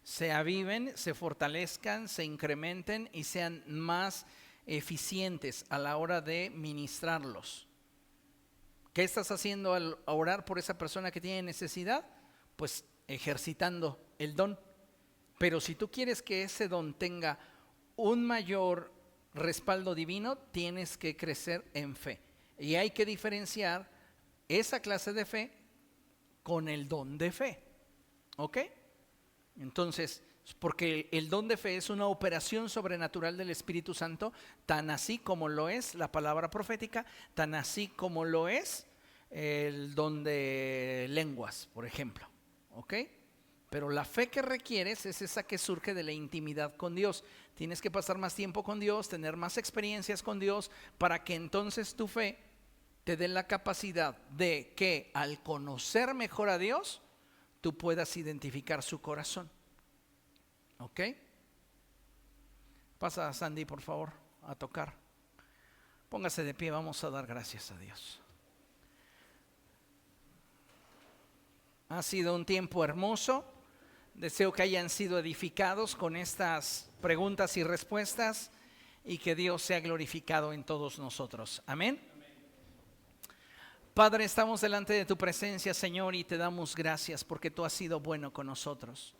se aviven, se fortalezcan, se incrementen y sean más eficientes a la hora de ministrarlos. ¿Qué estás haciendo al orar por esa persona que tiene necesidad? Pues ejercitando el don. Pero si tú quieres que ese don tenga un mayor respaldo divino, tienes que crecer en fe. Y hay que diferenciar esa clase de fe con el don de fe. ¿Ok? Entonces, porque el don de fe es una operación sobrenatural del Espíritu Santo, tan así como lo es la palabra profética, tan así como lo es el don de lenguas, por ejemplo. ¿Ok? Pero la fe que requieres es esa que surge de la intimidad con Dios. Tienes que pasar más tiempo con Dios, tener más experiencias con Dios, para que entonces tu fe te dé la capacidad de que al conocer mejor a Dios, tú puedas identificar su corazón. ¿Ok? Pasa, Sandy, por favor, a tocar. Póngase de pie, vamos a dar gracias a Dios. Ha sido un tiempo hermoso. Deseo que hayan sido edificados con estas preguntas y respuestas y que Dios sea glorificado en todos nosotros. Amén. Padre, estamos delante de tu presencia, Señor, y te damos gracias porque tú has sido bueno con nosotros.